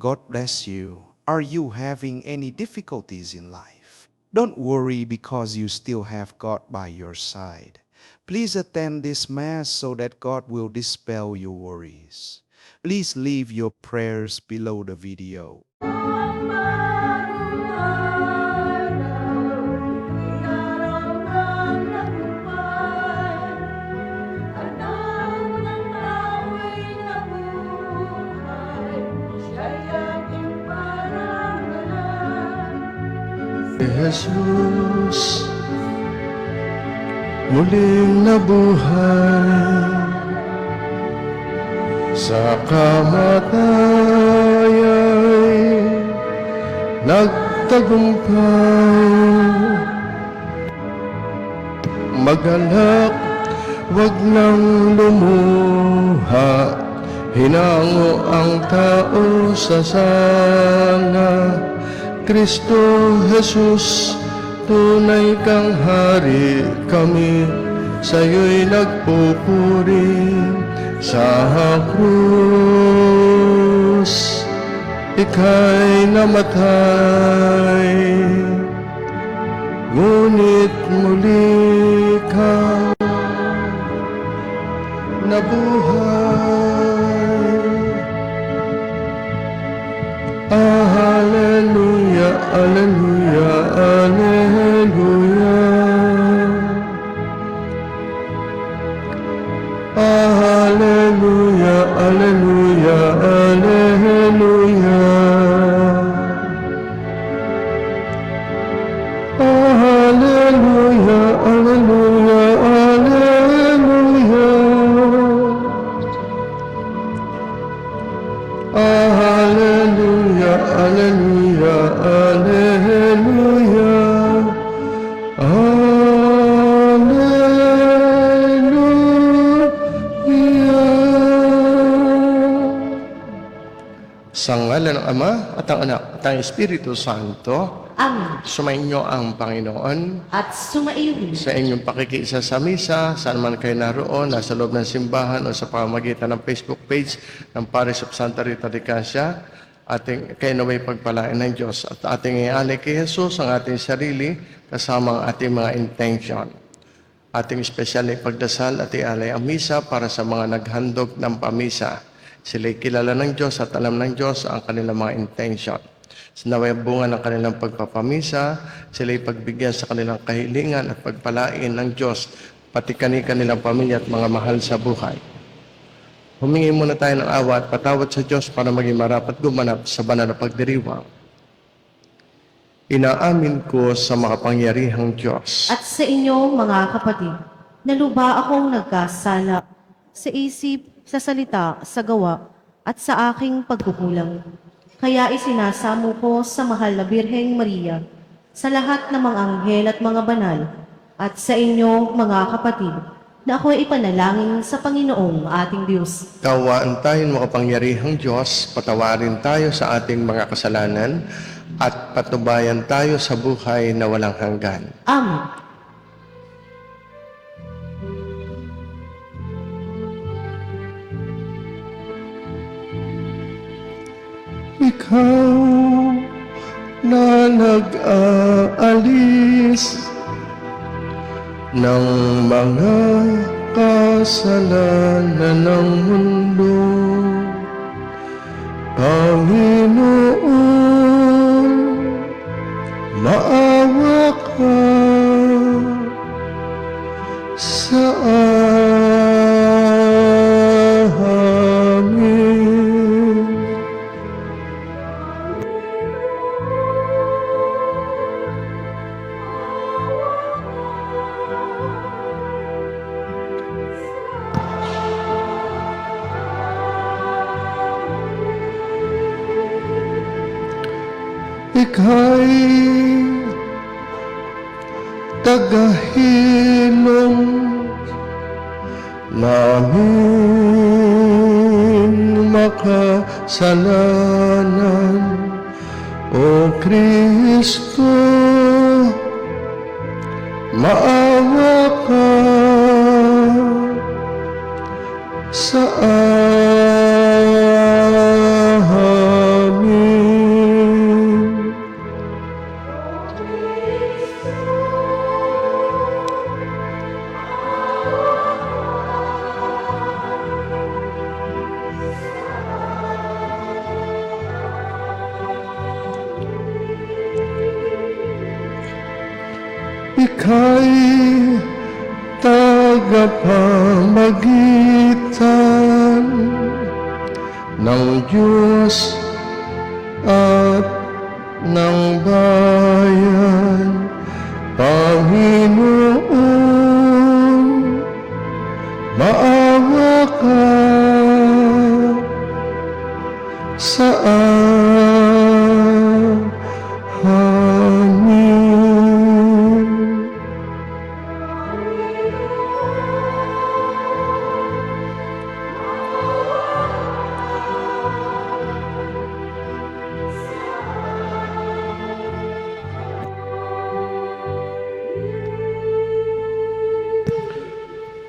God bless you. Are you having any difficulties in life? Don't worry because you still have God by your side. Please attend this Mass so that God will dispel your worries. Please leave your prayers below the video. Jesus, muling nabuhay sa kamatayay, nagtagumpay. Magalak, wag nang lumuha, hinango ang tao sa sala. Kristo Jesus, tunay kang hari, kami sa'yo'y nagpupuri. Sa krus, ika'y namatay, ngunit muli kang nabuhay. Hallelujah, hallelujah, hallelujah. Hallelujah, hallelujah, hallelujah. Hallelujah, hallelujah, hallelujah. Hallelujah, hallelujah, hallelujah. Sa ngalan ng Ama at ang Anak at ang Espiritu Santo, Amen. sumainyo ang Panginoon At sumaiyo din sa inyong pakikiisa sa misa, saan man kayo naroon, nasa loob ng simbahan o sa pamamagitan ng Facebook page ng Parish of Santa Rita de Casia. Ating kayo naway pagpalain ng Diyos at ating ialay kay Jesus ang ating sarili kasama ang ating mga intention. Ating espesyal na pagdasal at ialay ang misa para sa mga naghandog ng pamisa. Sila'y kilala ng Diyos at alam ng Diyos ang kanilang mga intention. Naway bunga ng kanilang pagpapamisa, sila'y pagbigyan sa kanilang kahilingan at pagpalain ng Diyos, pati kanilang pamilya at mga mahal sa buhay. Humingi muna tayo ng awa at patawad sa Diyos para maging marapat gumanap sa banal na pagdiriwang. Inaamin ko sa makapangyarihang Diyos at sa inyo, mga kapatid, na luba akong nagkasala sa isip, sa salita, sa gawa, at sa aking pagkukulang. Kaya isinasamo ko sa mahal na Birheng Maria, sa lahat ng mga anghel at mga banal, at sa inyo, mga kapatid, na ako'y ipanalangin sa Panginoong ating Diyos. Kawaan tayo makapangyarihang Diyos, patawarin tayo sa ating mga kasalanan, at patubayan tayo sa buhay na walang hanggan. Amen. Ikaw na nag-aalis ng mga kasalanan ng mundo, Panginoon, maawa ka sa amin. Ika'y tagahilom namin makasalanan, O Kristo, maawa ka sa amin. Ika'y tagapamagitan ng Diyos at ng bayan. Panginoon, maawa ka sa amin.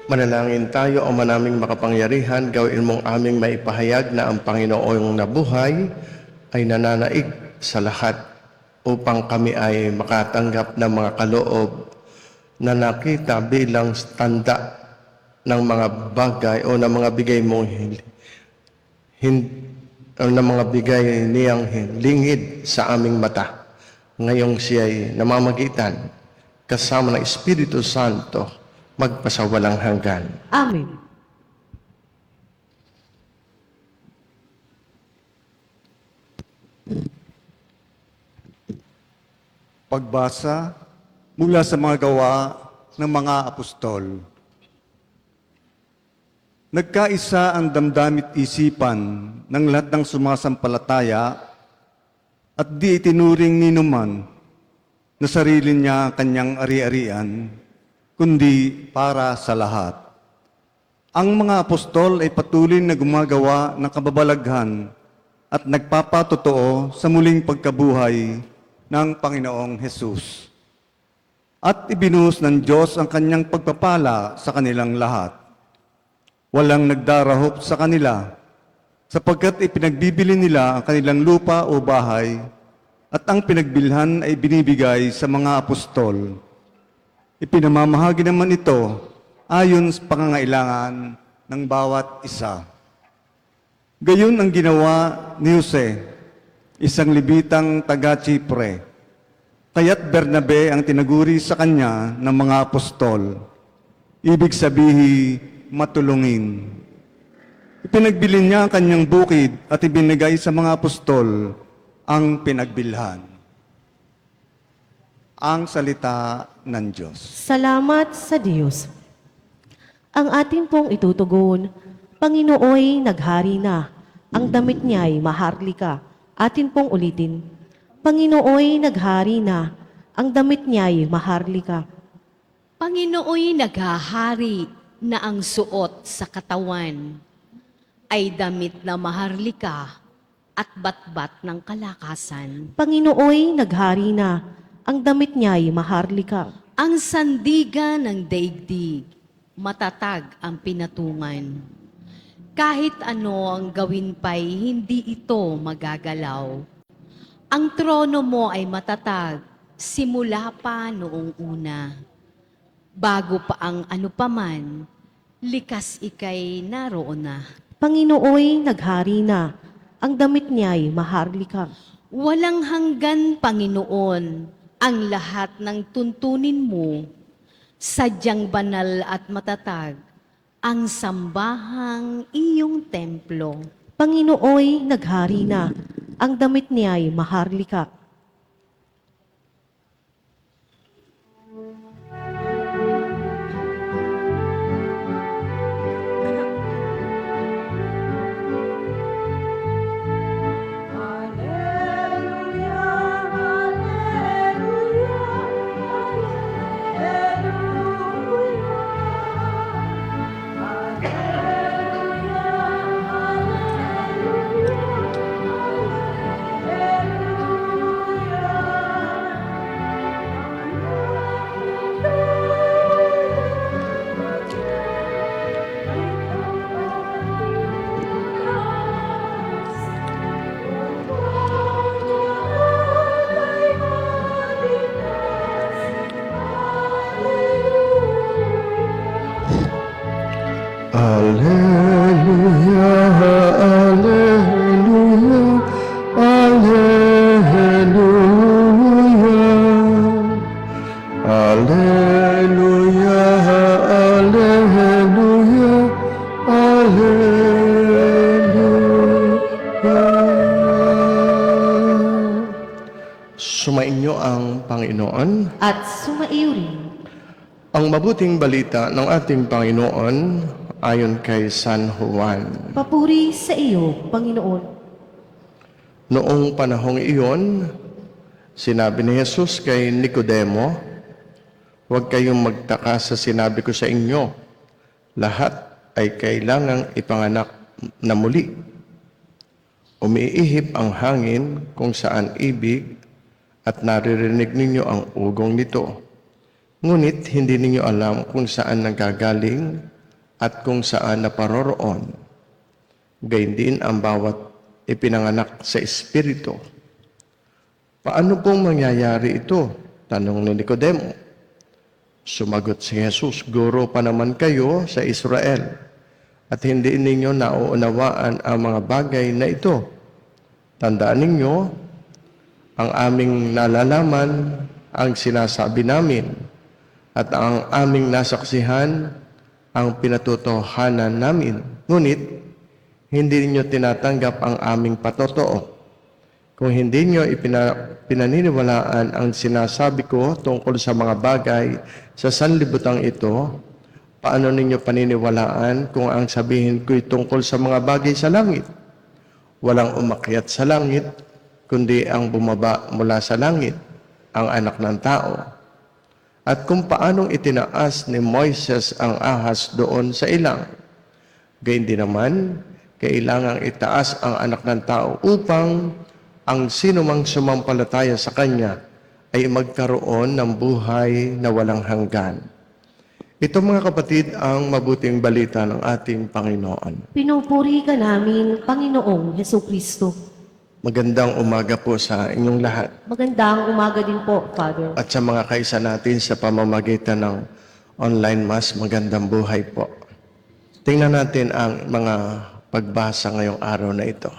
Manalangin tayo, O manaming makapangyarihan, gawin mong aming maipahayag na ang Panginoong nabuhay ay nananaig sa lahat upang kami ay makatanggap ng mga kaloob na nakita bilang tanda ng mga bagay o ng mga bigay mong ng mga bigay niyang lingid sa aming mata. Ngayong siya'y namamagitan kasama ng Espiritu Santo magpasawalang hanggan. Amen. Pagbasa mula sa mga gawa ng mga apostol. Nagkaisa ang damdamit isipan ng lahat ng sumasampalataya at di itinuring ni numan na sarili niya kanyang ari-arian, kundi para sa lahat. Ang mga apostol ay patuloy na gumagawa ng kababalaghan at nagpapatotoo sa muling pagkabuhay ng Panginoong Hesus. At ibinuhos ng Diyos ang kanyang pagpapala sa kanilang lahat. Walang nagdarahop sa kanila, sapagkat ipinagbibili nila ang kanilang lupa o bahay, at ang pinagbilhan ay binibigay sa mga apostol. Ipinamamahagi naman ito ayon sa pangangailangan ng bawat isa. Gayon ang ginawa ni Jose, isang Libitang taga-Chipre. Kaya't Bernabe ang tinaguri sa kanya ng mga apostol. Ibig sabihin, matulungin. Ipinagbili niya ang kanyang bukid at ibinigay sa mga apostol ang pinagbilhan. Ang salita ng Diyos. Salamat sa Diyos. Ang ating pong itutugon, Panginooy naghari na, ang damit niya'y maharlika. Atin pong ulitin, Panginooy naghari na, ang damit niya'y maharlika. Panginooy naghahari na ang suot sa katawan ay damit na maharlika at batbat ng kalakasan. Panginooy naghari na, ang damit niya'y maharlika. Ang sandigan ng daigdig, matatag ang pinatungan. Kahit ano ang gawin pa'y hindi ito magagalaw. Ang trono mo ay matatag, simula pa noong una. Bago pa ang ano paman, likas ika'y naroon na. Panginooy naghari na, ang damit niya'y maharlika. Walang hanggan, Panginoon, ang lahat ng tuntunin mo, sadyang banal at matatag, ang sambahang iyong templo. Panginooy naghari na, ang damit niya'y maharlika. Alleluia, Alleluia, Alleluia. Sumainyo ang Panginoon. At sumaiyo rin. Ang mabuting balita ng ating Panginoon ayon kay San Juan. Papuri sa iyo, Panginoon. Noong panahong iyon, sinabi ni Jesus kay Nicodemo, "Huwag kayong magtaka sa sinabi ko sa inyo. Lahat ay kailangang ipanganak na muli. Umiihip ang hangin kung saan ibig at naririnig ninyo ang ugong nito. Ngunit hindi ninyo alam kung saan nanggagaling at kung saan naparoroon. Gayun din ang bawat ipinanganak sa Espiritu." "Paano pong mangyayari ito?" tanong ni Nicodemo. Sumagot si Jesus, "Guro pa naman kayo sa Israel at hindi ninyo nauunawaan ang mga bagay na ito. Tandaan ninyo, ang aming nalalaman ang sinasabi namin at ang aming nasaksihan ang pinatotohanan namin. Ngunit, hindi ninyo tinatanggap ang aming patotoo. Kung hindi nyo pinaniniwalaan ang sinasabi ko tungkol sa mga bagay sa sanlibutan ito, paano ninyo paniniwalaan kung ang sabihin ko'y tungkol sa mga bagay sa langit? Walang umakyat sa langit, kundi ang bumaba mula sa langit, ang anak ng tao. At kung paanong itinaas ni Moises ang ahas doon sa ilang, gayon din naman, kailangang itaas ang anak ng tao upang ang sinumang sumampalataya sa Kanya ay magkaroon ng buhay na walang hanggan. Ito mga kapatid ang mabuting balita ng ating Panginoon. Pinupuri ka namin, Panginoong Hesukristo. Magandang umaga po sa inyong lahat Magandang umaga din po, Father. at sa mga kaisa natin sa pamamagitan ng online mass, magandang buhay po. Tingnan natin ang mga pagbasa ngayong araw na ito.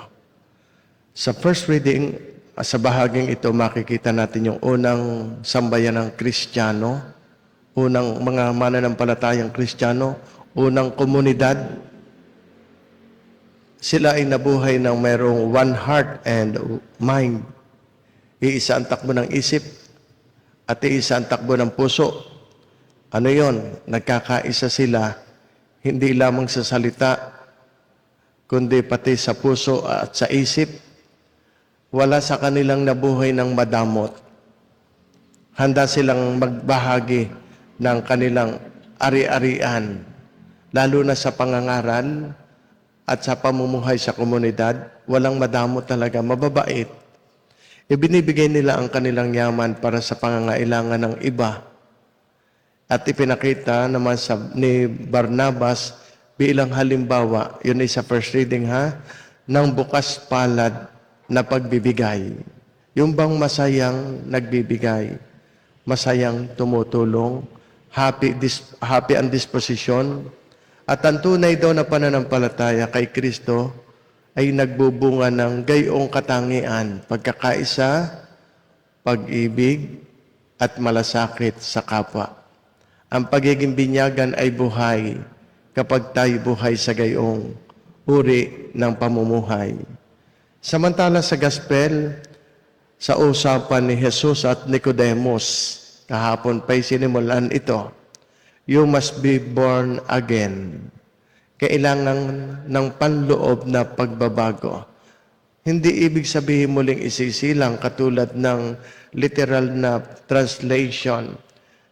Sa first reading, sa bahaging ito, makikita natin yung unang sambayan ng Kristiyano, unang mga mananampalatayang Kristiyano, unang komunidad. Sila ay nabuhay ng mayroong one heart and mind. Iisa ang takbo ng isip at iisa ang takbo ng puso. Ano yon? Nagkakaisa sila, hindi lamang sa salita, kundi pati sa puso at sa isip. Wala sa kanilang nabuhay ng madamot. Handa silang magbahagi ng kanilang ari-arian, lalo na sa pangangaral at sa pamumuhay sa komunidad. Walang madamot talaga, mababait. Ibinibigay nila ang kanilang yaman para sa pangangailangan ng iba. At ipinakita naman ni Barnabas bilang halimbawa, yun ay sa first reading ng bukas palad na pagbibigay. Yung bang masayang nagbibigay, masayang tumutulong, happy ang disposisyon, at ang tunay daw na pananampalataya kay Kristo ay nagbubunga ng gayong katangian, pagkakaisa, pag-ibig, at malasakit sa kapwa. Ang pagiging binyagan ay buhay kapag tayo buhay sa gayong uri ng pamumuhay. Samantala sa gospel, sa usapan ni Jesus at Nicodemus, kahapon pa'y sinimulan ito, you must be born again. Kailangan ng panloob na pagbabago. Hindi ibig sabihin muling isisilang katulad ng literal na translation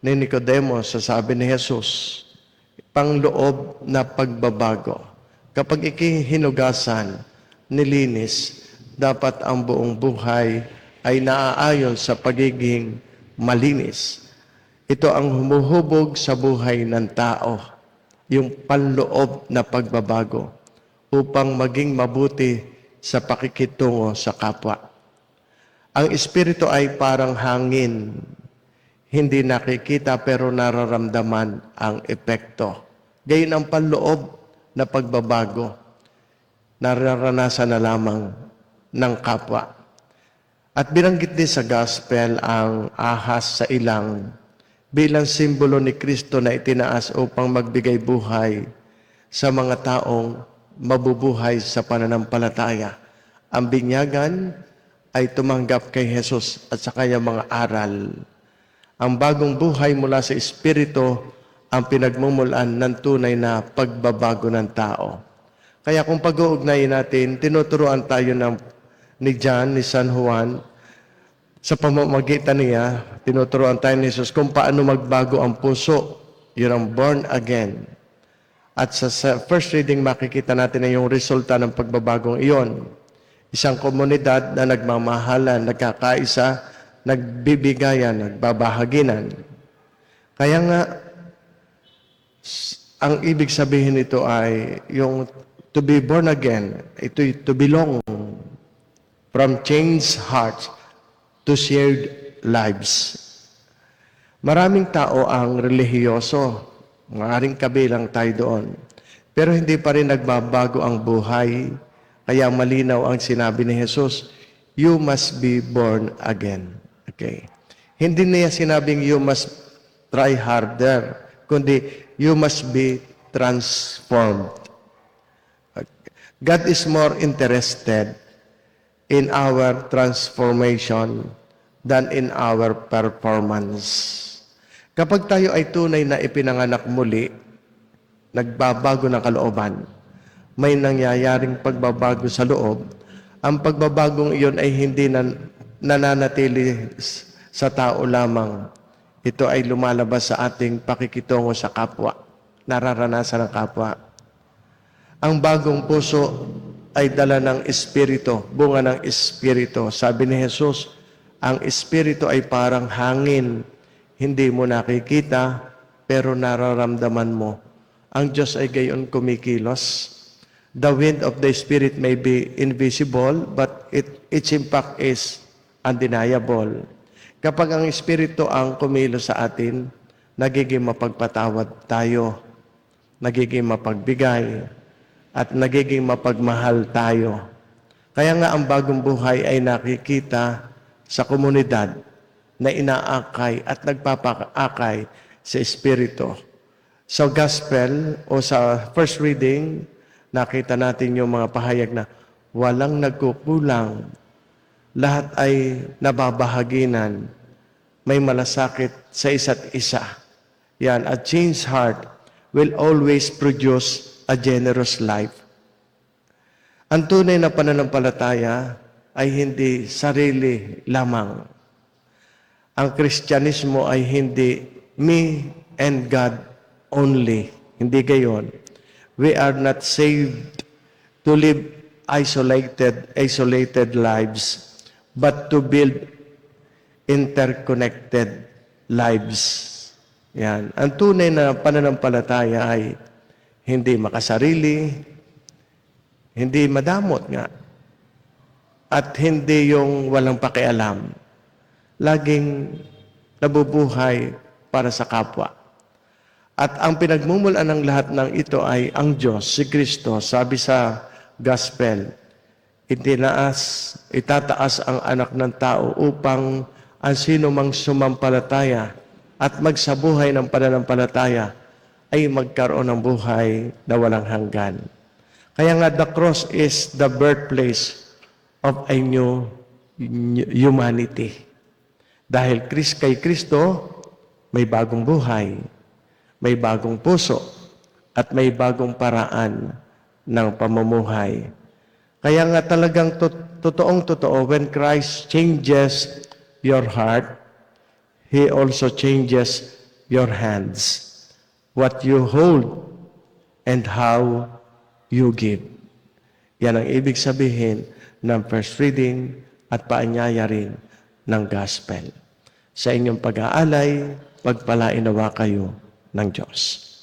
ni Nicodemus sa sabi ni Jesus. Panloob na pagbabago. Kapag ikihinugasan, nilinis, dapat ang buong buhay ay naaayon sa pagiging malinis. Ito ang humuhubog sa buhay ng tao, yung panloob na pagbabago upang maging mabuti sa pakikitungo sa kapwa. Ang Espiritu ay parang hangin, hindi nakikita pero nararamdaman ang epekto. Gayon ang panloob na pagbabago, nararanasan na lamang ng kapwa. At binanggit din sa gospel ang ahas sa ilang bilang simbolo ni Kristo na itinaas upang magbigay buhay sa mga taong mabubuhay sa pananampalataya. Ang binyagan ay tumanggap kay Jesus at sa kanyang mga aral. Ang bagong buhay mula sa Espiritu ang pinagmumulan ng tunay na pagbabago ng tao. Kaya kung pag-uugnayin natin, tinuturuan tayo ni John, ni San Juan, sa pamamagitan niya, tinuturuan tayo ni Jesus kung paano magbago ang puso. Yun ang born again. At sa first reading, makikita natin na yung resulta ng pagbabagong iyon. Isang komunidad na nagmamahalan, nagkakaisa, nagbibigayan, nagbabahaginan. Kaya nga, ang ibig sabihin nito ay yung to be born again, ito to belong from changed hearts to shared lives. Maraming tao ang relihiyoso, maaaring kabilang tayo doon. Pero hindi pa rin nagbabago ang buhay, kaya malinaw ang sinabi ni Jesus, you must be born again. Okay. Hindi niya sinabing you must try harder, kundi you must be transformed. God is more interested in our transformation than in our performance. Kapag tayo ay tunay na ipinanganak muli, nagbabago ng kalooban, may nangyayaring pagbabago sa loob, ang pagbabagong iyon ay hindi nananatili sa tao lamang. Ito ay lumalabas sa ating pakikitungo sa kapwa, nararanasan ng kapwa. Ang bagong puso ay dala ng Espiritu, bunga ng Espiritu. Sabi ni Jesus, ang Espiritu ay parang hangin. Hindi mo nakikita, pero nararamdaman mo. Ang Diyos ay gayon kumikilos. The wind of the Spirit may be invisible, but its impact is undeniable. Kapag ang Espiritu ang kumilos sa atin, nagiging mapagpatawad tayo, nagiging mapagbigay, at nagiging mapagmahal tayo. Kaya nga ang bagong buhay ay nakikita sa komunidad na inaakay at nagpapaakay sa Espiritu. Sa Gospel o sa first reading, nakita natin yung mga pahayag na walang nagkukulang, lahat ay nababahaginan, may malasakit sa isa't isa. Yan, a changed heart will always produce a generous life. Ang tunay na pananampalataya ay hindi sarili lamang. Ang Kristyanismo ay hindi me and God only. Hindi gayon. We are not saved to live isolated lives, but to build interconnected lives. Yan. Ang tunay na pananampalataya ay hindi makasarili, hindi madamot nga, at hindi yung walang pakialam. Laging nabubuhay para sa kapwa. At ang pinagmumulan ng lahat ng ito ay ang Diyos, si Kristo. Sabi sa Gospel, itataas ang anak ng tao upang ang sino mang sumampalataya at magsabuhay ng pananampalataya ay magkaroon ng buhay na walang hanggan. Kaya nga, the cross is the birthplace of a new humanity. Dahil kay Kristo, may bagong buhay, may bagong puso, at may bagong paraan ng pamumuhay. Kaya nga talagang totoong-totoo, when Christ changes your heart, He also changes your hands. What you hold and how you give. Yan ang ibig sabihin ng first reading at paanyaya rin ng gospel. Sa inyong pag-aalay, pagpalain nawa kayo ng Diyos.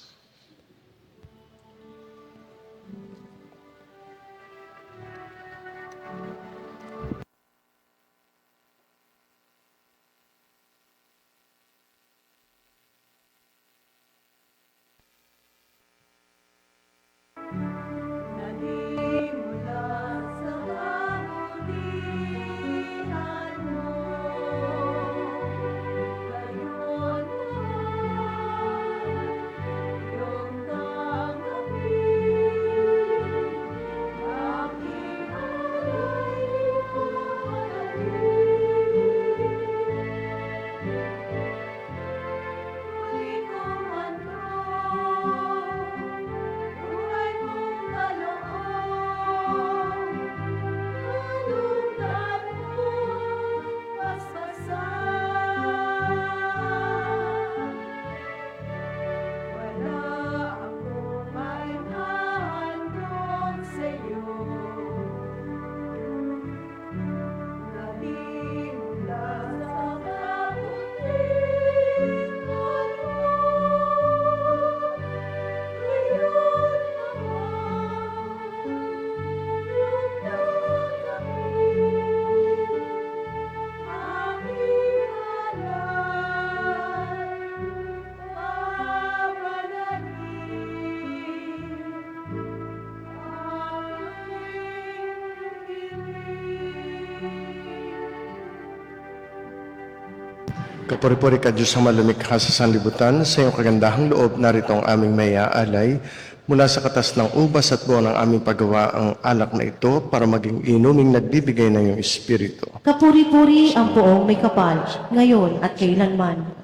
Kapuri-puri ka Diyos ang malumikha sa sanlibutan, sa iyong kagandahang loob, narito ang aming maya-alay. Mula sa katas ng ubas at buwan ng aming paggawa ang alak na ito para maging inuming nagbibigay ng iyong Espiritu. Kapuri-puri ang poong may kapal, ngayon at kailanman.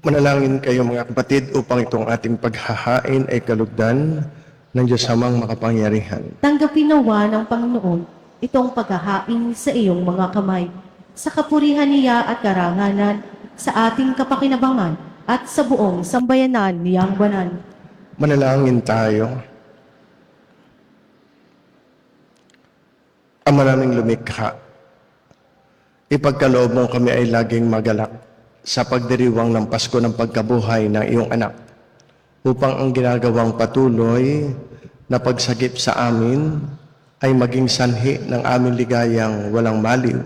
Manalangin kayo mga kapatid upang itong ating paghahain ay kalugdan ng Diyos Amang makapangyarihan. Tanggapin nawa ng Panginoon itong paghahain sa iyong mga kamay, sa kapurihan niya at karangalan, sa ating kapakinabangan at sa buong sambayanan niyang banal. Manalangin tayo. Ama naming lumikha, ipagkaloob mo kami ay laging magalak sa pagdiriwang ng Pasko ng pagkabuhay ng iyong anak, upang ang ginagawang patuloy na pagsagip sa amin ay maging sanhi ng aming ligayang walang maliw.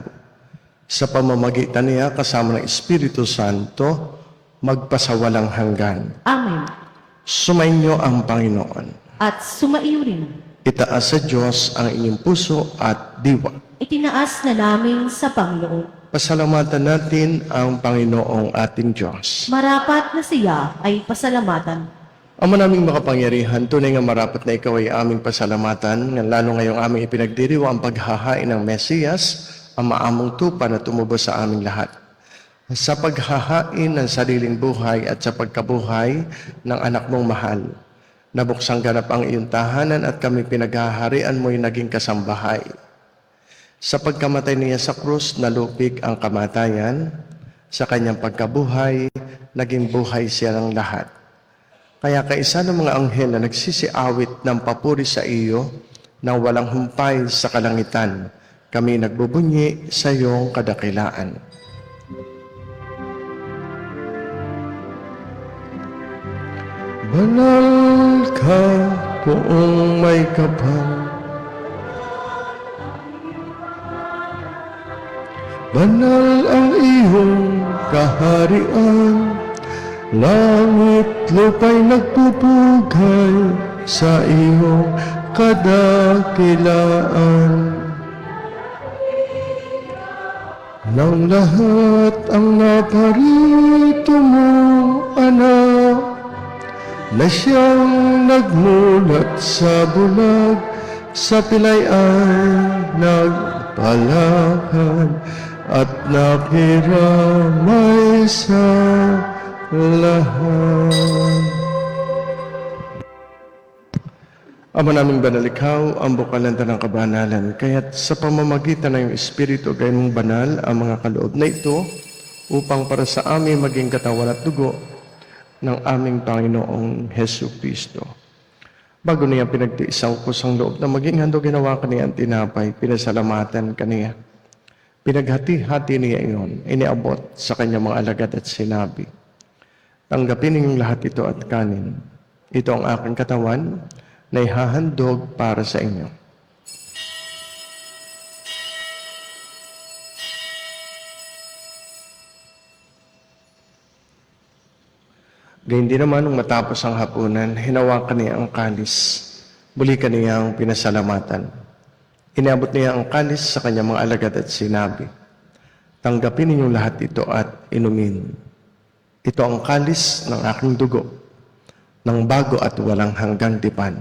Sa pamamagitan niya kasama ng Espiritu Santo, magpasawalang hanggan. Amen. Sumainyo ang Panginoon. At sumaiyo rin. Itaas sa Diyos ang inyong puso at diwa. Itinaas na namin sa Panginoon. Pasalamatan natin ang Panginoong ating Diyos. Marapat na siya ay pasalamatan. Ama naming makapangyarihan, tunay nga marapat na ikaw ay aming pasalamatan, nga lalo ngayong aming ipinagdiriwa ang paghahain ng Mesiyas, ang maamong tupa na tumubos sa aming lahat. Sa paghahain ng sariling buhay at sa pagkabuhay ng anak mong mahal, nabuksang ganap ang iyong tahanan at kami pinaghaharian mo'y naging kasambahay. Sa pagkamatay niya sa krus, nalupig ang kamatayan. Sa kanyang pagkabuhay, naging buhay siya ng lahat. Kaya kaisa ng mga anghel na nagsisiawit ng papuri sa iyo, nang walang humpay sa kalangitan, kami nagbubunyi sa iyong kadakilaan. Banal ka, poong may kapal, banal ang iyong kaharian, langit lupa'y nagpupugay sa iyong kadakilaan. Nang lahat ang naparito mong anak, na siyang nagmulat sa bulag, sa pilay ay nagpalakad, at nakiramay sa lahat. Ama naming banal, ikaw ang bukalanta ng kabanalan, kaya't sa pamamagitan ng iyong Espiritu, gayun mong banal ang mga kaloob na ito, upang para sa amin maging katawan at dugo ng aming Panginoong Hesu Kristo. Bago niya pinagtiis ang kusang loob na maging handog, ginawa kaniya ang tinapay, pinasalamatan kaniya. Pinaghati-hati niya iyon, iniabot sa kanyang mga alagad at sinabi, tanggapin ninyong lahat ito at kanin. Ito ang aking katawan na ihahandog para sa inyo. Gayun din naman, nung matapos ang hapunan, hinawakan niya ang kalis. Muli kaniyang pinasalamatan. Inabot niya ang kalis sa kanyang mga alagad at sinabi, tanggapin ninyong lahat ito at inumin. Ito ang kalis ng aking dugo, ng bago at walang hanggang tipan.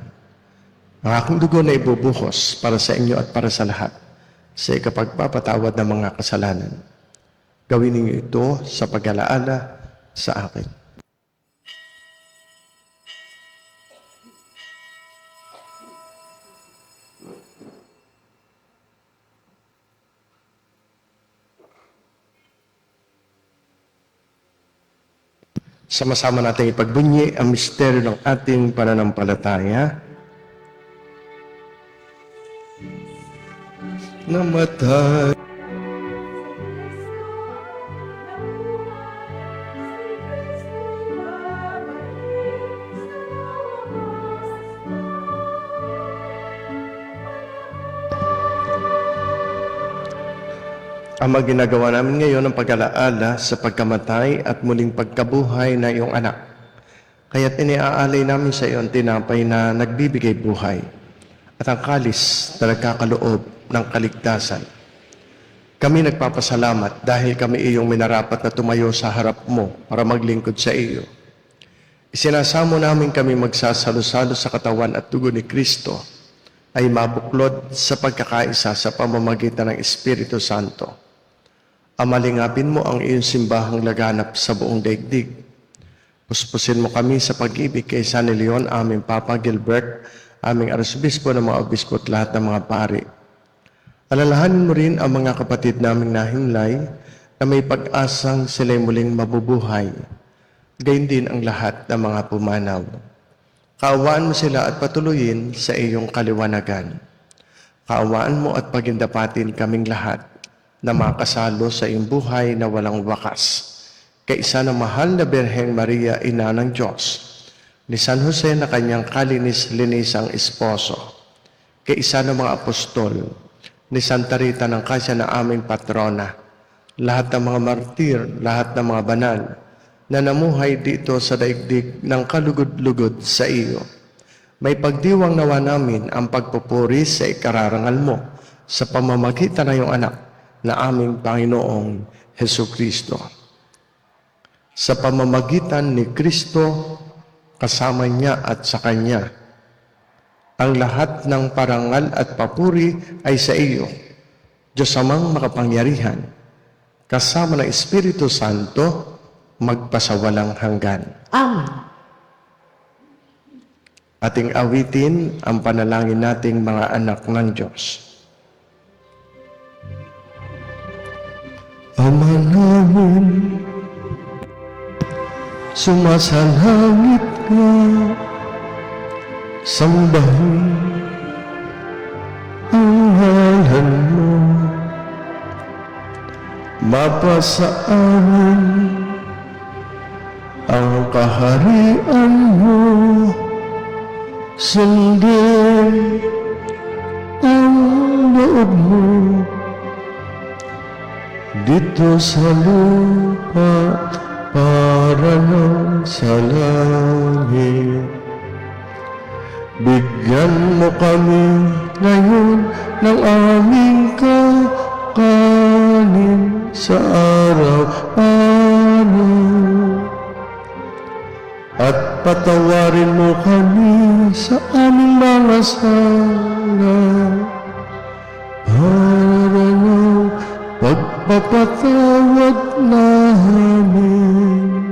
Ang aking dugo na ibubuhos para sa inyo at para sa lahat, sa ikapagpapatawad ng mga kasalanan. Gawin ninyo ito sa pag-alaala sa akin. Sama-sama natin ipagbunyi ang misteryo ng ating pananampalataya. Namatay. Ama, ginagawa namin ngayon ang pag-alaala sa pagkamatay at muling pagkabuhay na iyong anak. Kaya't iniaalay namin sa iyo ang tinapay na nagbibigay buhay at ang kalis na nagkakaloob ng kaligtasan. Kami nagpapasalamat dahil kami iyong minarapat na tumayo sa harap mo para maglingkod sa iyo. Isinasamo namin kami magsasalo-salo sa katawan at dugo ni Kristo ay mabuklod sa pagkakaisa sa pamamagitan ng Espiritu Santo. Amalingapin mo ang iyong simbahang laganap sa buong daigdig. Puspusin mo kami sa pag-ibig kay San Leon, aming Papa Gilbert, aming Arsobispo ng mga Obispo at lahat ng mga pari. Alalahanin mo rin ang mga kapatid naming nahimlay na may pag-asang sila'y muling mabubuhay. Gayon din ang lahat ng mga pumanaw. Kaawaan mo sila at patuloyin sa iyong kaliwanagan. Kaawaan mo at pagindapatin kaming lahat na makasalo sa iyong buhay na walang wakas. Kaisa ng mahal na Birheng Maria, Ina ng Diyos, ni San Jose na kanyang kalinis-linisang esposo, kaisa ng mga apostol, ni Santa Rita ng Cassia na aming patrona, lahat ng mga martir, lahat ng mga banal, na namuhay dito sa daigdig ng kalugod-lugod sa iyo. May pagdiwang nawa namin ang pagpupuri sa ikararangal mo sa pamamagitan ng iyong anak na aming Panginoong Hesukristo. Sa pamamagitan ni Kristo, kasama niya at sa Kanya, ang lahat ng parangal at papuri ay sa iyo, Diyos Amang makapangyarihan, kasama ng Espiritu Santo, magpasawalang hanggan. Amen. Ating awitin ang panalangin nating mga anak ng Diyos. Ama namin, sumasalangit ka, sambahin ang ngalan mo, mapasa amin ang kaharian mo, sundin ang loob mo, dito sa lupa para lang sa langit. Bigyan mo kami ngayon ng aming kakanin sa araw-araw. At patawarin mo kami sa aming mga sala para ng pagpapatawad namin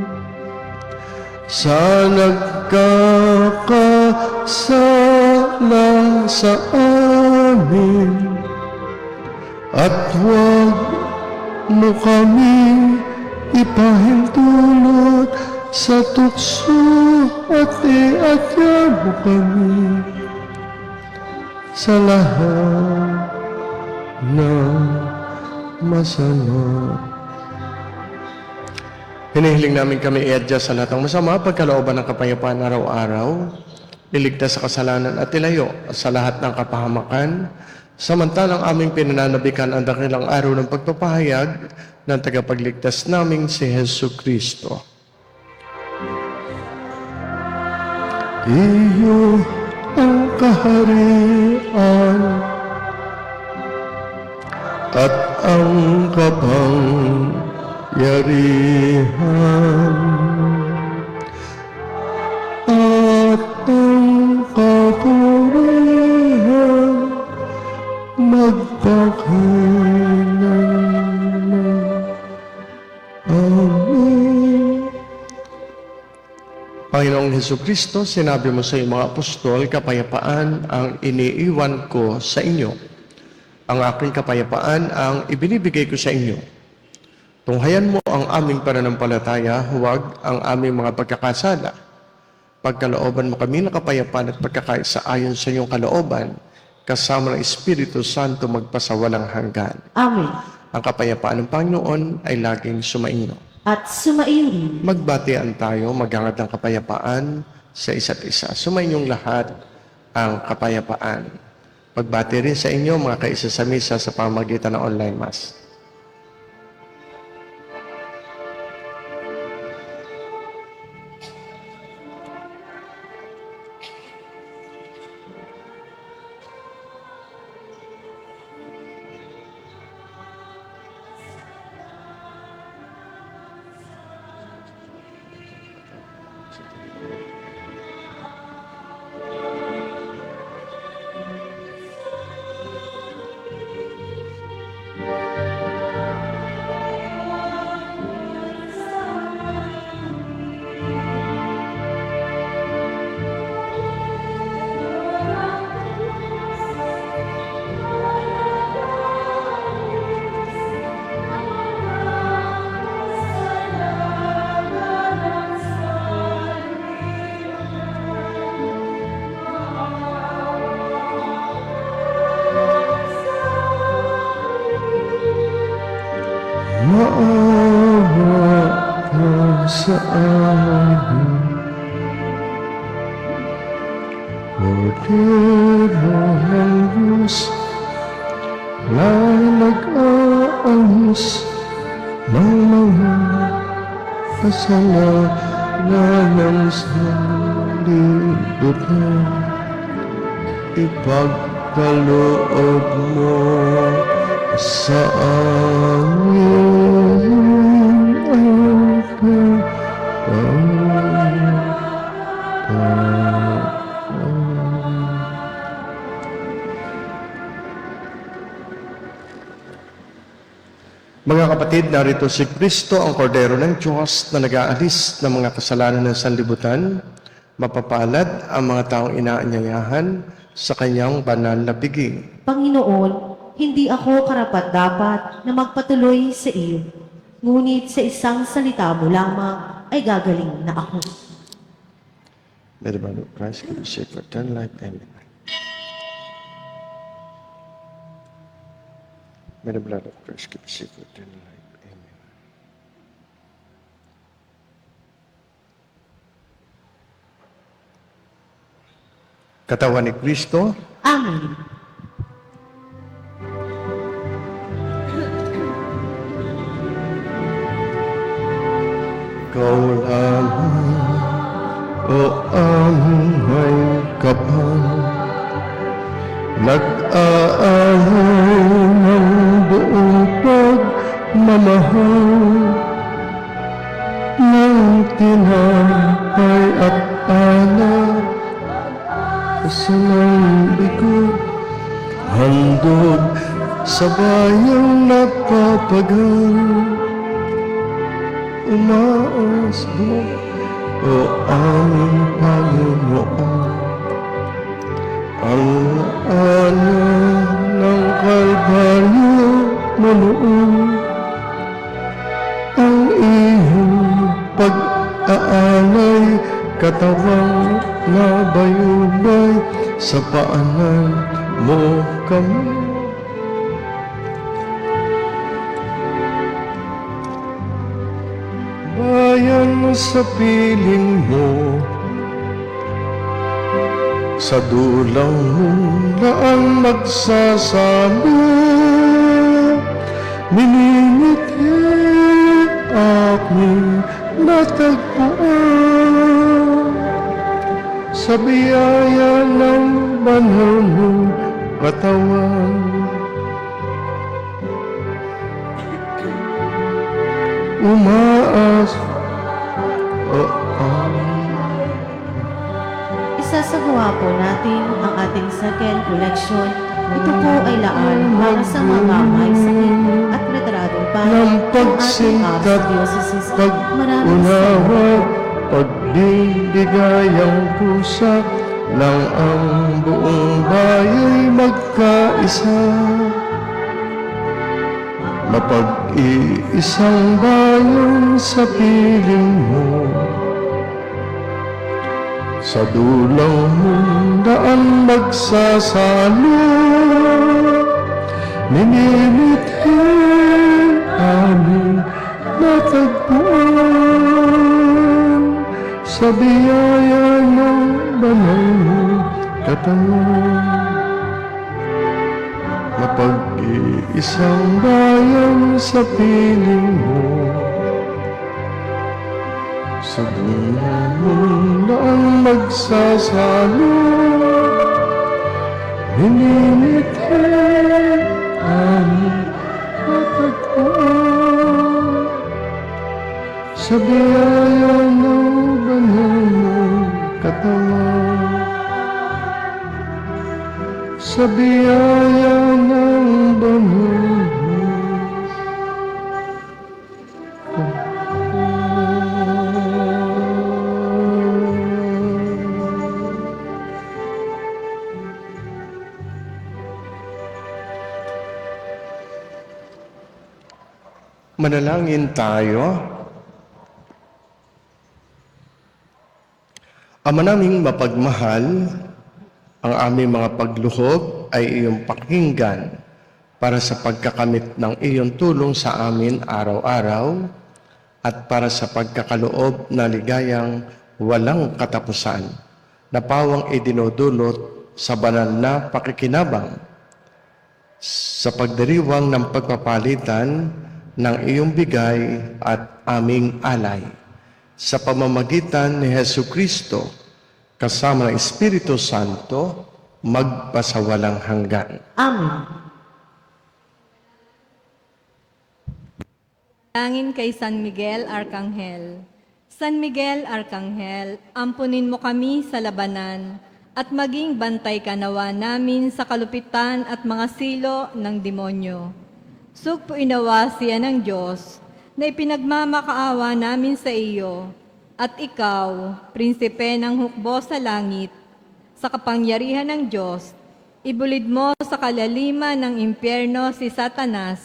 sa nagkakasala sa amin, at huwag mo kami ipahintulot sa tukso, at iatya mo kami sa lahat ng masama. Hinihiling namin kami i-adjust sa lahat ng masama, pagkalooban ng kapayapaan araw-araw, iligtas sa kasalanan at ilayo sa lahat ng kapahamakan, samantalang aming pinananabikan ang dakilang araw ng pagpapahayag ng tagapagligtas naming si Jesucristo. Iyo ang kaharian at ang kapangyarihan at ang kapurihan magpakailanman. Amen. Panginoong Hesukristo, sinabi mo sa iyong mga apostol, kapayapaan ang iniiwan ko sa inyo. Ang aking kapayapaan ang ibinibigay ko sa inyo. Tunghayan mo ang aming pananampalataya, huwag ang aming mga pagkakasala. Pagkalooban mo kami ng kapayapaan at pagkakaisa ayon sa iyong kalooban, kasama ng Espiritu Santo magpasawalang hanggan. Amen. Ang kapayapaan ng Panginoon ay laging sumainyo. At sumaiyo rin. Magbatian tayo, maghangad ng kapayapaan sa isa't isa. Sumainyong lahat ang kapayapaan. Magbati rin sa inyo mga kaisa sa misa sa pamamagitan ng online mass. Maawa ka sa amin, Kordero ng Diyos, na nag-aalis ng mga kasalanan sa libutan. Ipagkaloob mo sa amin ang Mga kapatid, narito si Kristo, ang Kordero ng Diyos na nag-aalis ng mga kasalanan ng sanlibutan. Mapapalad ang mga taong inaanyayahan sa kanyang banal na biging. Panginoon, hindi ako karapat-dapat na magpatuloy sa iyo. Ngunit sa isang salita mo lamang ay gagaling na ako. May the blood of Christ give us safe for eternal life. Amen. May the blood of Christ give us safe for eternal life. Amen. Katawan ni Kristo, Amen. ikaw lamang, o aming may kapal, nag-aalay ng buong pagmamahal, ng tinapay at alak, sa bigo, handog sa bayang napapagal. Umaas mo, o aming Panginoon, ang alay ng Kalbaryo mo noon, ang iyong pag-aalay, katawang na bayubay, sa paanan mo kami. Bayan sa piling mo, sa dulang mundaan magsasabi, minimiti aking natagpuan, sa biyaya ng banal mong katawan. Umaas, Isasagawa po natin ang ating second collection. Ito po ay laan para sa mga may sakit at retradong pari ng ng ating pagsintat, Archdiocese. Maraming pag-unawa, pagbibigayang pusa, nang ang buong baya'y magkaisa. Mapag-iisang bayan sa piling mo, sa dulang mundaan magsasalo, minimithi aming natagpuan, sa biyaya ng banal mong katawan. Mapag-iisang bayan sa piling mo, sa dulang mundaan magsasalo, minimithi aming natagpuan, sa biyaya ng banal mo sa biyaya ng banal. Manalangin tayo. Ama naming mapagmahal, ang aming mga pagluhod ay iyong pakinggan para sa pagkakamit ng iyong tulong sa amin araw-araw at para sa pagkakaloob na ligayang walang katapusan na pawang idinudulot sa banal na pakikinabang sa pagdiriwang ng pagpapalitan ng iyong bigay at aming alay. Sa pamamagitan ni Hesu Kristo, kasama ng Espiritu Santo, magpasawalang hanggan. Amen. Langin kay San Miguel Arcangel. San Miguel Arcangel, ampunin mo kami sa labanan at maging bantay ka nawa namin sa kalupitan at mga silo ng demonyo. Sugpuinawa siya ng Diyos na ipinagmamakaawa namin sa iyo at ikaw, prinsipe ng hukbo sa langit, sa kapangyarihan ng Diyos, ibulid mo sa kalaliman ng impyerno si Satanas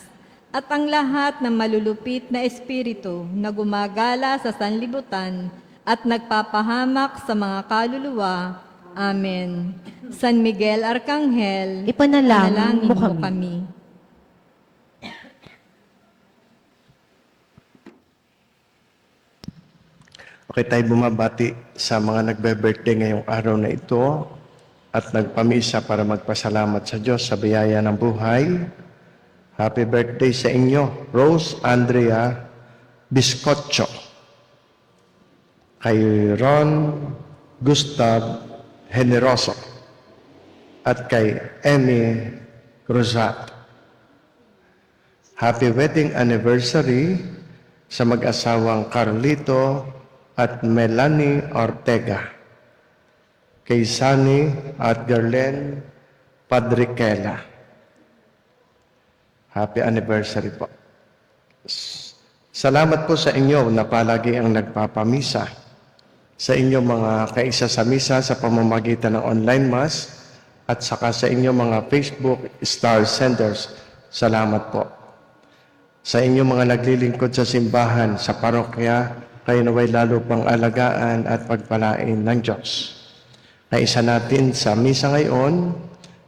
at ang lahat ng malulupit na espiritu na gumagala sa sanlibutan at nagpapahamak sa mga kaluluwa. Amen. San Miguel Arcangel, Ipanalangin mo kami. kami. Okay, tayo bumabati sa mga nagbe-birthday ngayong araw na ito at nagpamisa para magpasalamat sa Diyos sa biyaya ng buhay. Happy birthday sa inyo, Rose Andrea Biscoccio, kay Ron Gustav Generoso, at kay Emmy Cruzat. Happy wedding anniversary sa mag-asawang Carlito at Melanie Ortega, kay Sunny at Gerlen Padriquela. Happy anniversary po. Salamat po sa inyo na palagi ang nagpapamisa, sa inyong mga kaisa sa misa sa pamamagitan ng online mass, at saka sa inyong mga Facebook Star Senders. Salamat po. Sa inyong mga naglilingkod sa simbahan, sa parokya, kayo naway lalo pang alagaan at pagpalain ng Diyos. Naisa natin sa misa ngayon,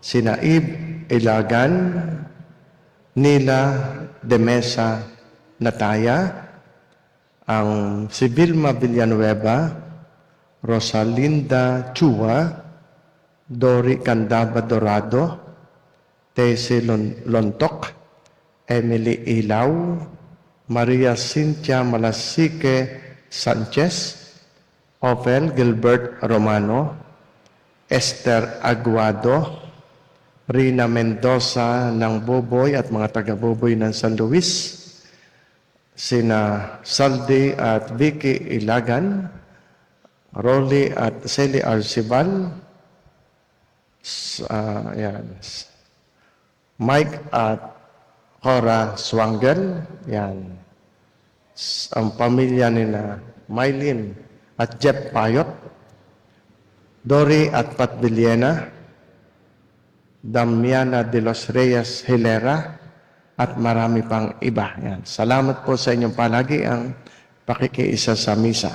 sina Ib Ilagan, Nila de Mesa Nataya, ang si Vilma Villanueva, Rosalinda Chua, Dori Candaba Dorado, Tese Lontok, Emily Ilaw, Maria Cynthia Malasique Sanchez, Ovel Gilbert Romano, Esther Aguado, Rina Mendoza ng Boboy at mga taga-Boboy ng San Luis, sina Saldi at Vicky Ilagan, Rolly at Celi Arcibal, Mike at Cora Swangel, yan. Ang pamilya nila Mylene at Jeff Payot, Dory at Pat Villena, Damiana de los Reyes Hilera, at marami pang iba. Yan. Salamat po sa inyong palagi ang pakikiisa sa misa.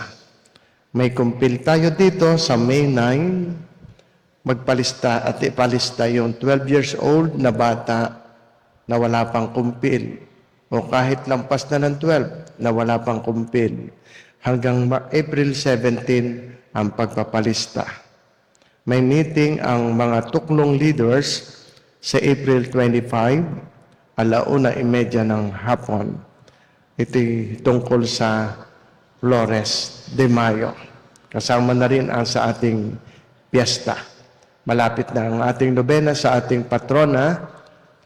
May kumpil tayo dito sa May 9, magpalista at ipalista yung 12 years old na bata na wala pang kumpil, o kahit lampas na ng 12 na wala pang kumpil, hanggang April 17 ang pagpapalista. May meeting ang mga tuklong leaders sa April 25, 1:30 ng hapon. Ito tungkol sa Flores de Mayo. Kasama na rin ang sa ating piyesta. Malapit na ang ating nobena sa ating patrona.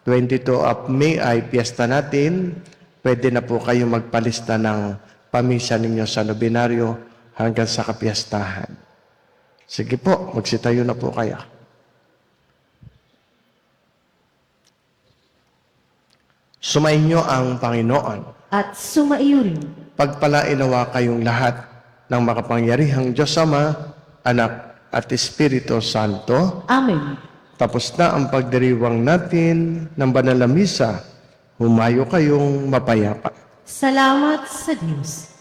22 of May ay piyesta natin. Pwede na po kayo magpalista ng pamisa ninyo sa nobinaryo hanggang sa kapiyastahan. Sige po, magsitayo na po kayo. Sumainyo ang Panginoon. At sumaiyo rin. Pagpalain nawa kayong lahat ng makapangyarihang Diyos Ama, Anak at Espiritu Santo. Amen. Tapos na ang pagdiriwang natin ng banal na misa. Humayo kayong mapayapa. Salamat sa Diyos.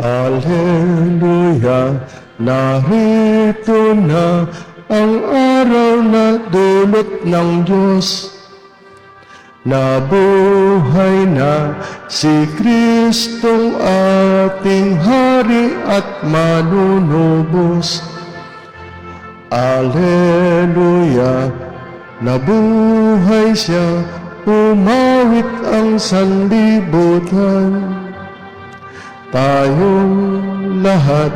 Alleluia, narito na ang araw na dulot ng Diyos. Nabuhay na si Kristong ating Hari at manunubos. Alleluia, nabuhay siya, umawit ang sanlibutan. Tayong lahat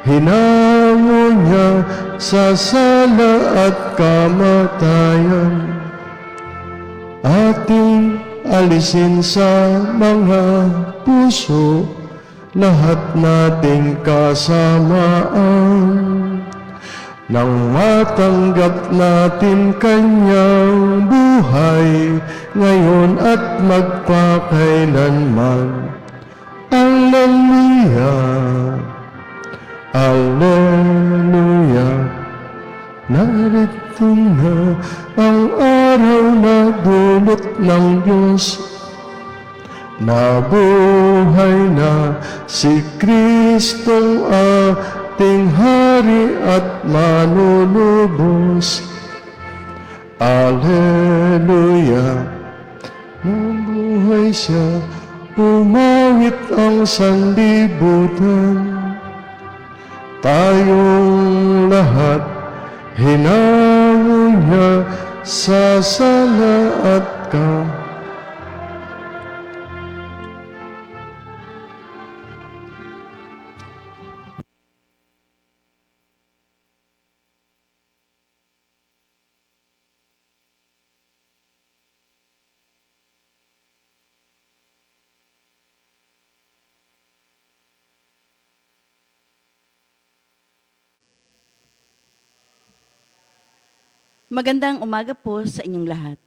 hinango niya sa sala at kamatayan. Ating alisin sa mga puso lahat nating kasamaan. Nang matanggap natin kanyang buhay ngayon at magpakailanman. Alleluia, Alleluia, narito na ang araw na dulot ng Diyos. Nabuhay na si Kristong ating Hari at manunubos. Alleluia, nabuhay siya, umawit ang sanlibutan. Tayong lahat hinango niya sa sala at Magandang umaga po sa inyong lahat.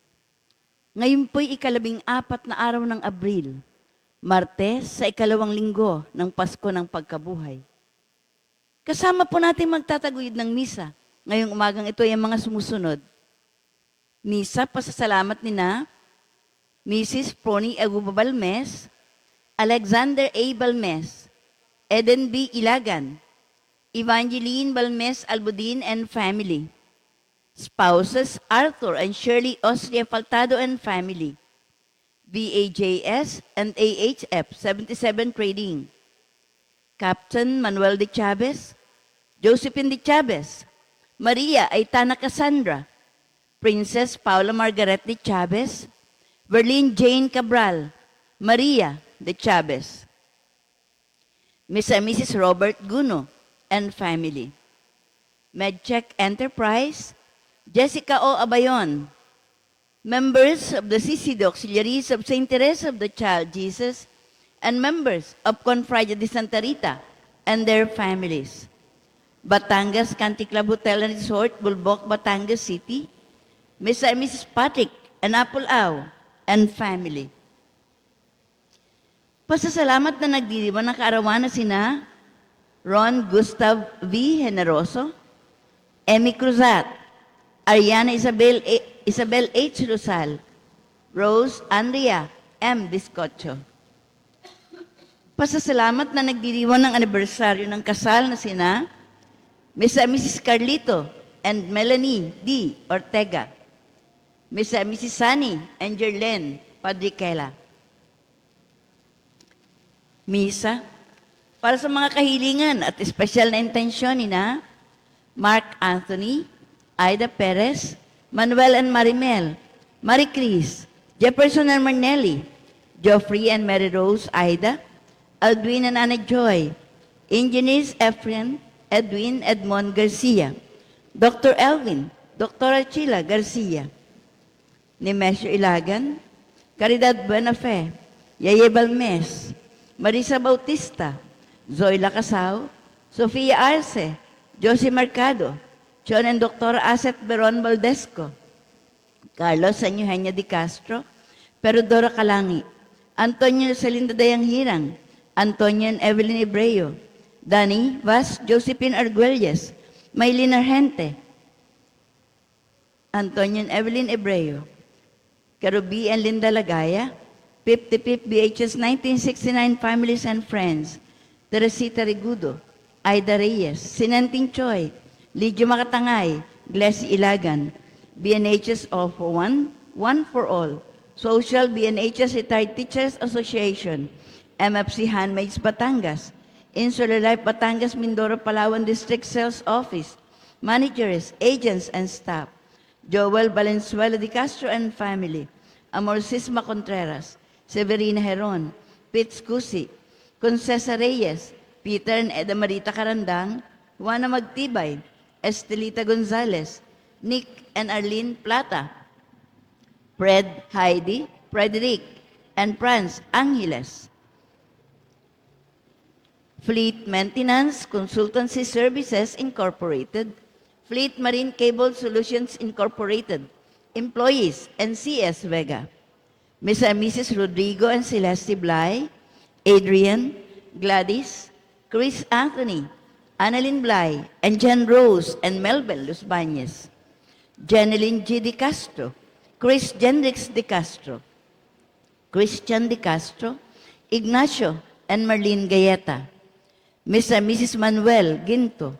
Ngayon po'y ika-14 na araw ng Abril, Martes sa ika-2 linggo ng Pasko ng Pagkabuhay. Kasama po natin magtataguyod ng misa. Ngayong umagang ito ay ang mga sumusunod. Misa, pasasalamat ni na Mrs. Prony Aguba Balmes, Alexander A. Balmes, Eden B. Ilagan, Evangeline Balmes Albudin and family. Spouses Arthur and Shirley Austria Faltado and family. VAJS and AHF 77 Trading. Captain Manuel de Chavez, Josephine de Chavez, Maria Aitana Cassandra, Princess Paula Margaret de Chavez, Berlin Jane Cabral, Maria de Chavez. Miss and Mrs. Robert Guno and family. Medcheck Enterprise, Jessica O. Abayon, members of the CCD Auxiliaries of St. Teresa of the Child Jesus, and members of Confraria de Santa Rita and their families. Batangas Country Club Hotel and Resort, Bulbok, Batangas City, Mr. and Mrs. Patrick and Apple Au and family. Pasasalamat na nagdiriwang ng kaarawan na sina Ron Gustav V. Generoso, Emmy Cruzat, Ariana Isabel H. Rosal, Rose Andrea M. Biscocho. Pasasalamat na nagdiriwang ng anibersaryo ng kasal na sina Mr. and Mrs. Carlito and Melanie D. Ortega, Mr. and Mrs. Sunny and Jerlene Padriquela. Misa, para sa mga kahilingan at espesyal na intensyon ni na Mark Anthony, Aida Perez, Manuel and Marimel, Marie Cris, Jefferson and Marnelli, Geoffrey and Mary Rose Aida, Aldwin and Anna Joy, Engineers Efren, Edwin Edmond Garcia, Dr. Elvin, Dr. Achila Garcia, Nemesio Ilagan, Caridad Buenafe, Yaye Balmes, Marisa Bautista, Zoila Casao, Sofia Arce, Josie Mercado, John and Dr. Asset Beron Valdesco, Carlos Sanyohenia de Castro, Perodora Calangi, Antonio Salinda Dayang Hirang, Antonio and Evelyn Ebreo, Danny Vaz Josephine Arguelles, Maylin Argente, Antonio and Evelyn Ebreo, Karubi and Linda Lagaya, 55th BHS 1969 Families and Friends, Teresita Regudo, Aida Reyes, Sinanting Choi, Lidio Makatangay, Glessy Ilagan, BNHS All for One, One for All, Social BNHS Retired Teachers Association, MFC Handmaids Batangas, Insular Life Batangas Mindoro Palawan District Sales Office, managers, agents, and staff, Joel Valenzuela de Castro and family, Amorcisma Contreras, Severina Heron, Pitts Cusi, Concesa Reyes, Peter and Eda Marita Carandang, Juana Magtibay, Estelita Gonzalez, Nick and Arlene Plata, Fred Heidi, Frederick, and Franz Angeles. Fleet Maintenance Consultancy Services Incorporated, Fleet Marine Cable Solutions Incorporated, employees, and CS Vega. Mr. and Mrs. Rodrigo and Celeste Blay, Adrian, Gladys, Chris Anthony, Annalyn Blay, and Jen Rose and Melvin Los Bañez. Jeneline G. De Castro, Chris Jendrix De Castro, Christian De Castro, Ignacio, and Marlene Gayeta. Mr. and Mrs. Manuel Ginto,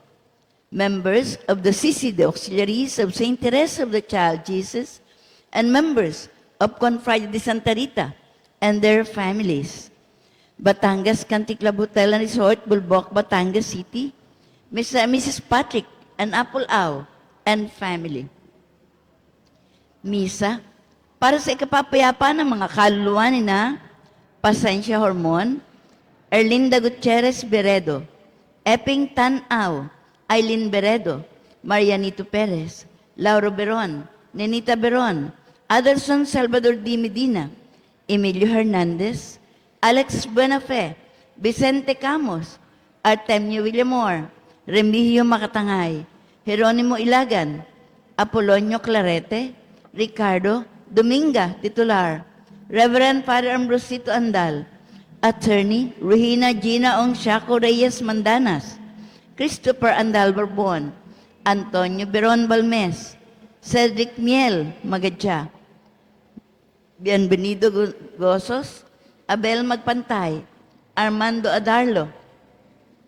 members of the CCD Auxiliaries of St. Teresa of the Child Jesus, and members of Confrade de Santa Rita and their families. Batangas Canticlub Hotel and Resort, Bulbok, Batangas City, Mr. and Mrs. Patrick and Apple Au and family. Misa, para sa ikapapayapa ng mga kaluluwa ni na Pasensya Hormon, Erlinda Gutierrez Beredo, Epping Tan-Au, Aileen Beredo, Marianito Perez, Lauro Beron, Nenita Beron, Adelson Salvador D. Medina, Emilio Hernandez, Alex Buenafe, Vicente Camos, Artemio Villamor, Remigio Makatangay, Jeronimo Ilagan, Apolonio Clarete, Ricardo Dominga, titular, Reverend Father Ambrosito Andal, Attorney Regina Gina Ong Shaco Reyes Mandanas, Christopher Andal Bourbon, Antonio Beron Balmes, Cedric Miel Magadya, Bienvenido Gozos, Abel Magpantay, Armando Adarlo,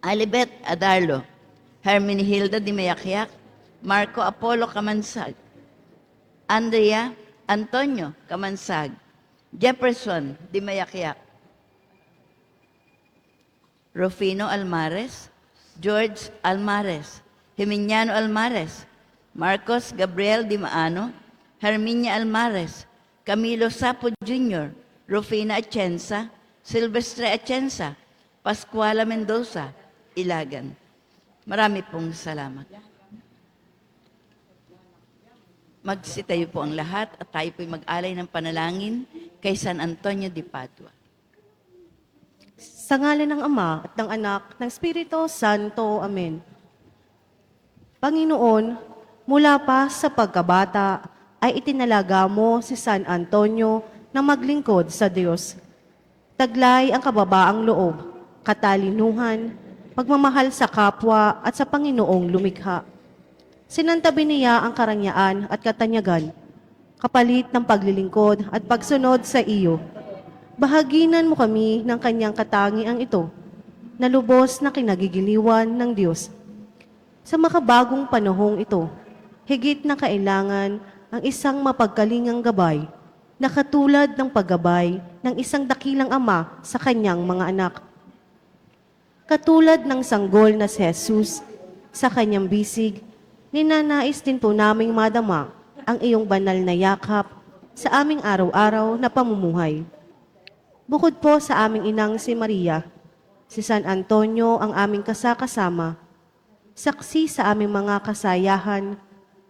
Alibet Adarlo, Hermine Hilda Di Mayakyak, Marco Apollo Kamansag, Andrea Antonio Kamansag, Jefferson Di Mayakyak, Rufino Almares, George Almares, Jiminiano Almares, Marcos Gabriel Di Maano, Herminia Almares, Camilo Sapo Jr., Rufina Atienza, Silvestre Atienza, Pascuala Mendoza, Ilagan. Marami pong salamat. Magsitayo po ang lahat at tayo po'y mag-alay ng panalangin kay San Antonio de Padua. Sa ngalan ng Ama at ng Anak, ng Espiritu Santo. Amen. Panginoon, mula pa sa pagkabata ay itinalaga mo si San Antonio na maglingkod sa Diyos. Taglay ang kababaang loob, katalinuhan, pagmamahal sa kapwa at sa Panginoong lumikha. Sinantabi niya ang karangyaan at katanyagan, kapalit ng paglilingkod at pagsunod sa iyo. Bahaginan mo kami ng kanyang katangiang ito, na lubos na kinagigiliwan ng Diyos. Sa makabagong panahong ito, higit na kailangan ang isang mapagkalingang gabay, na katulad ng paggabay ng isang dakilang ama sa kanyang mga anak. Katulad ng sanggol na si Jesus sa kanyang bisig, ninanais din po naming madama ang iyong banal na yakap sa aming araw-araw na pamumuhay. Bukod po sa aming inang si Maria, si San Antonio ang aming kasakasama, saksi sa aming mga kasayahan,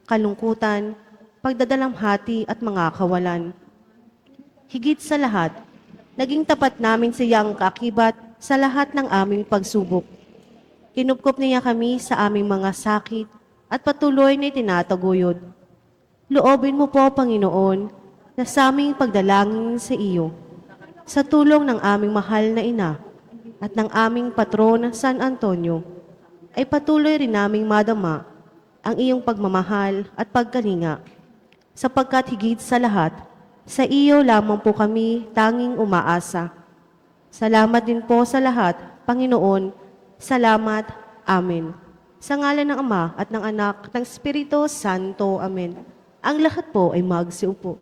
kalungkutan, pagdadalamhati at mga kawalan. Higit sa lahat, naging tapat namin siyang kaakibat sa lahat ng aming pagsubok. Kinupkop niya kami sa aming mga sakit at patuloy na itinataguyod. Loobin mo po, Panginoon, na sa aming pagdalangin sa iyo, sa tulong ng aming mahal na ina at ng aming patron San Antonio, ay patuloy rin naming madama ang iyong pagmamahal at pagkalinga, sapagkat higit sa lahat, sa iyo lamang po kami tanging umaasa. Salamat din po sa lahat, Panginoon. Salamat. Amen. Sa ngalan ng Ama at ng Anak at ng Espiritu Santo. Amen. Ang lahat po ay magsiupo.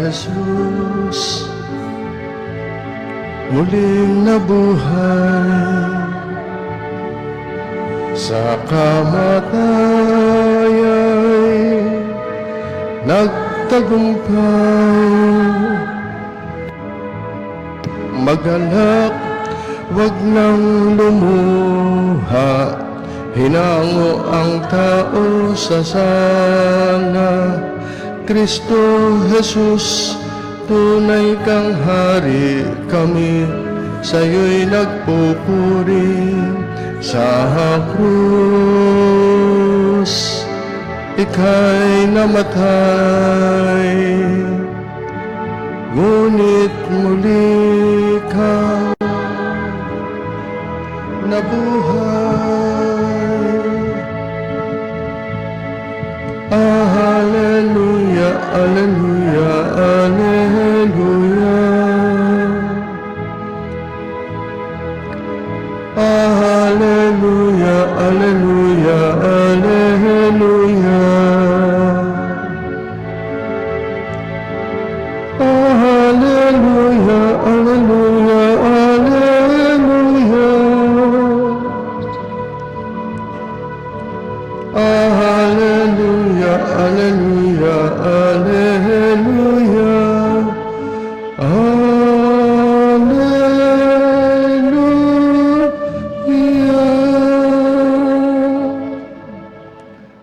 Jesus, muling nabuhay sa kamatayay, nagtagumpay. Magalak, wag nang lumuha, hinango ang tao sa sana. Kristo Jesus, tunay kang hari, kami sa'yo'y nagpupuri. Sa krus, ika'y namatay, ngunit muli kang nabuhay. Hallelujah, hallelujah, hallelujah. Hallelujah, hallelujah, hallelujah. Hallelujah, hallelujah, hallelujah. Hallelujah, hallelujah, hallelujah.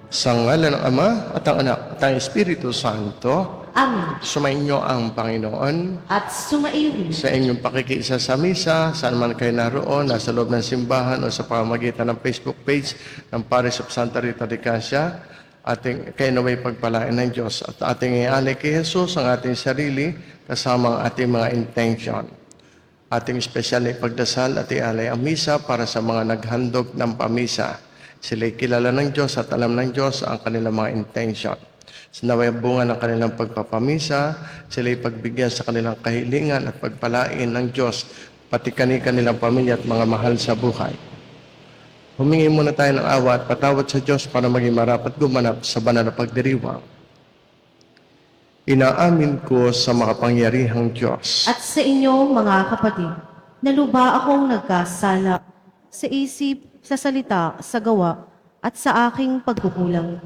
Sa ngalan ng Ama at ng Anak at ng Espiritu Santo, Amen. sumainyo ang Panginoon At sumaiyo rin. sa inyong pakikiisa sa misa, saan man kayo naroon, nasa loob ng simbahan o sa pamamagitan ng Facebook page ng Parish of Santa Rita de Casia. Kayo naway pagpalain ng Diyos at ating ialay kay Jesus ang ating sarili kasama ang ating mga intention. Ating espesyal na ipagdasal at ialay ang misa para sa mga naghandog ng pamisa. Sila'y kilala ng Diyos at alam ng Diyos ang kanilang mga intention. Sa naway bunga ng kanilang pagpapamisa, sila'y pagbigyan sa kanilang kahilingan at pagpalain ng Diyos, pati kanilang pamilya at mga mahal sa buhay. Humingi muna tayo ng awa at patawad sa Diyos para maging marapat gumanap sa banal na pagdiriwang. Inaamin ko sa makapangyarihang Diyos At sa inyo, mga kapatid, naluba akong nagkasala sa isip, sa salita, sa gawa, at sa aking pagkukulang.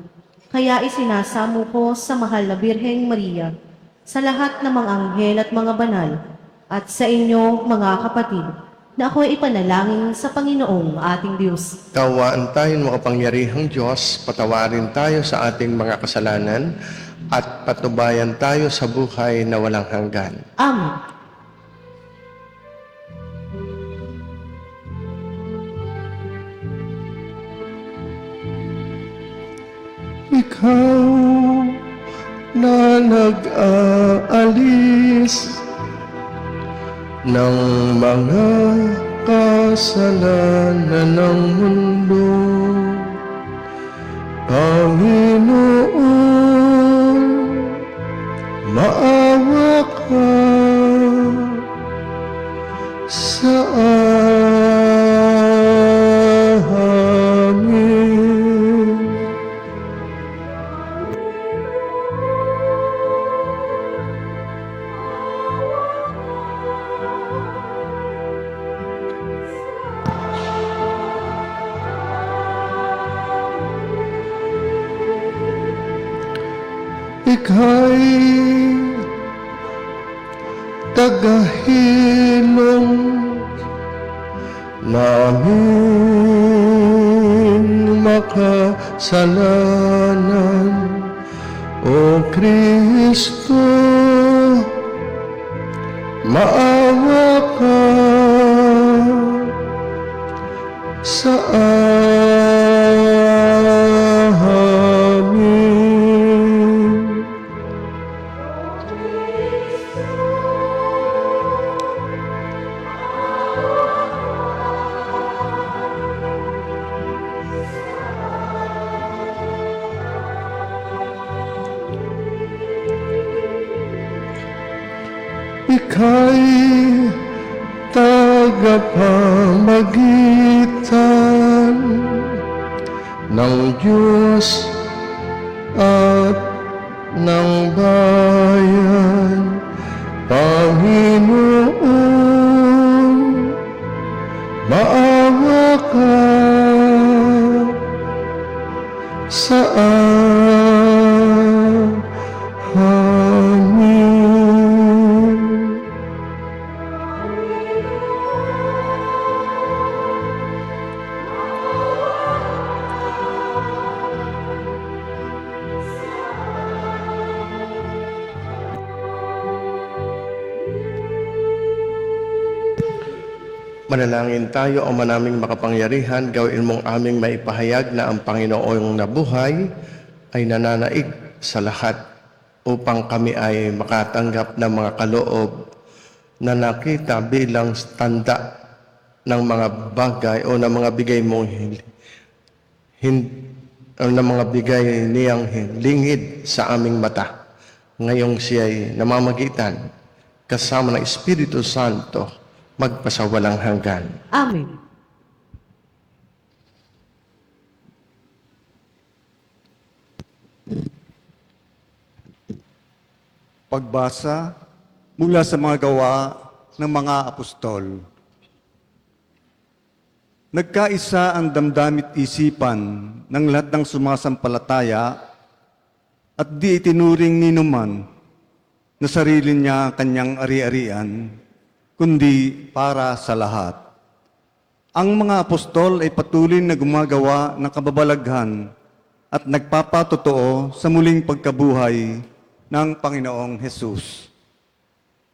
Kaya isinasamo ko sa mahal na Birheng Maria, sa lahat ng mga anghel at mga banal, at sa inyo, mga kapatid, na ako'y ipanalangin sa Panginoong ating Diyos. Kawaan tayo makapangyarihang Diyos, patawarin tayo sa ating mga kasalanan, at patubayan tayo sa buhay na walang hanggan. Amen. Ikaw na nag-aalis ng mga kasalanan ng mundo, Panginoon, maawa ka sa amin. Ika'y tagahilom namin makasalanan. O Kristo, maawa ka sa amin. Ika'y tagapamagitan ng Diyos at ng bayan. Panginoon, maawa ka sa amin. Manalangin tayo, O manaming makapangyarihan, gawin mong aming maipahayag na ang Panginoong nabuhay ay nananaig sa lahat upang kami ay makatanggap ng mga kaloob na nakita bilang tanda ng mga bagay o ng mga bigay mong ng mga bigay niyang lingid sa aming mata. Ngayong siya'y namamagitan kasama ng Espiritu Santo magpasawalang hanggan. Amen. Pagbasa mula sa mga gawa ng mga apostol. Nagkaisa ang damdamit isipan ng lahat ng sumasampalataya at di itinuring ni numan na sarili niya kanyang ari-arian, kundi para sa lahat. Ang mga apostol ay patuloy na gumagawa ng kababalaghan at nagpapatotoo sa muling pagkabuhay ng Panginoong Hesus.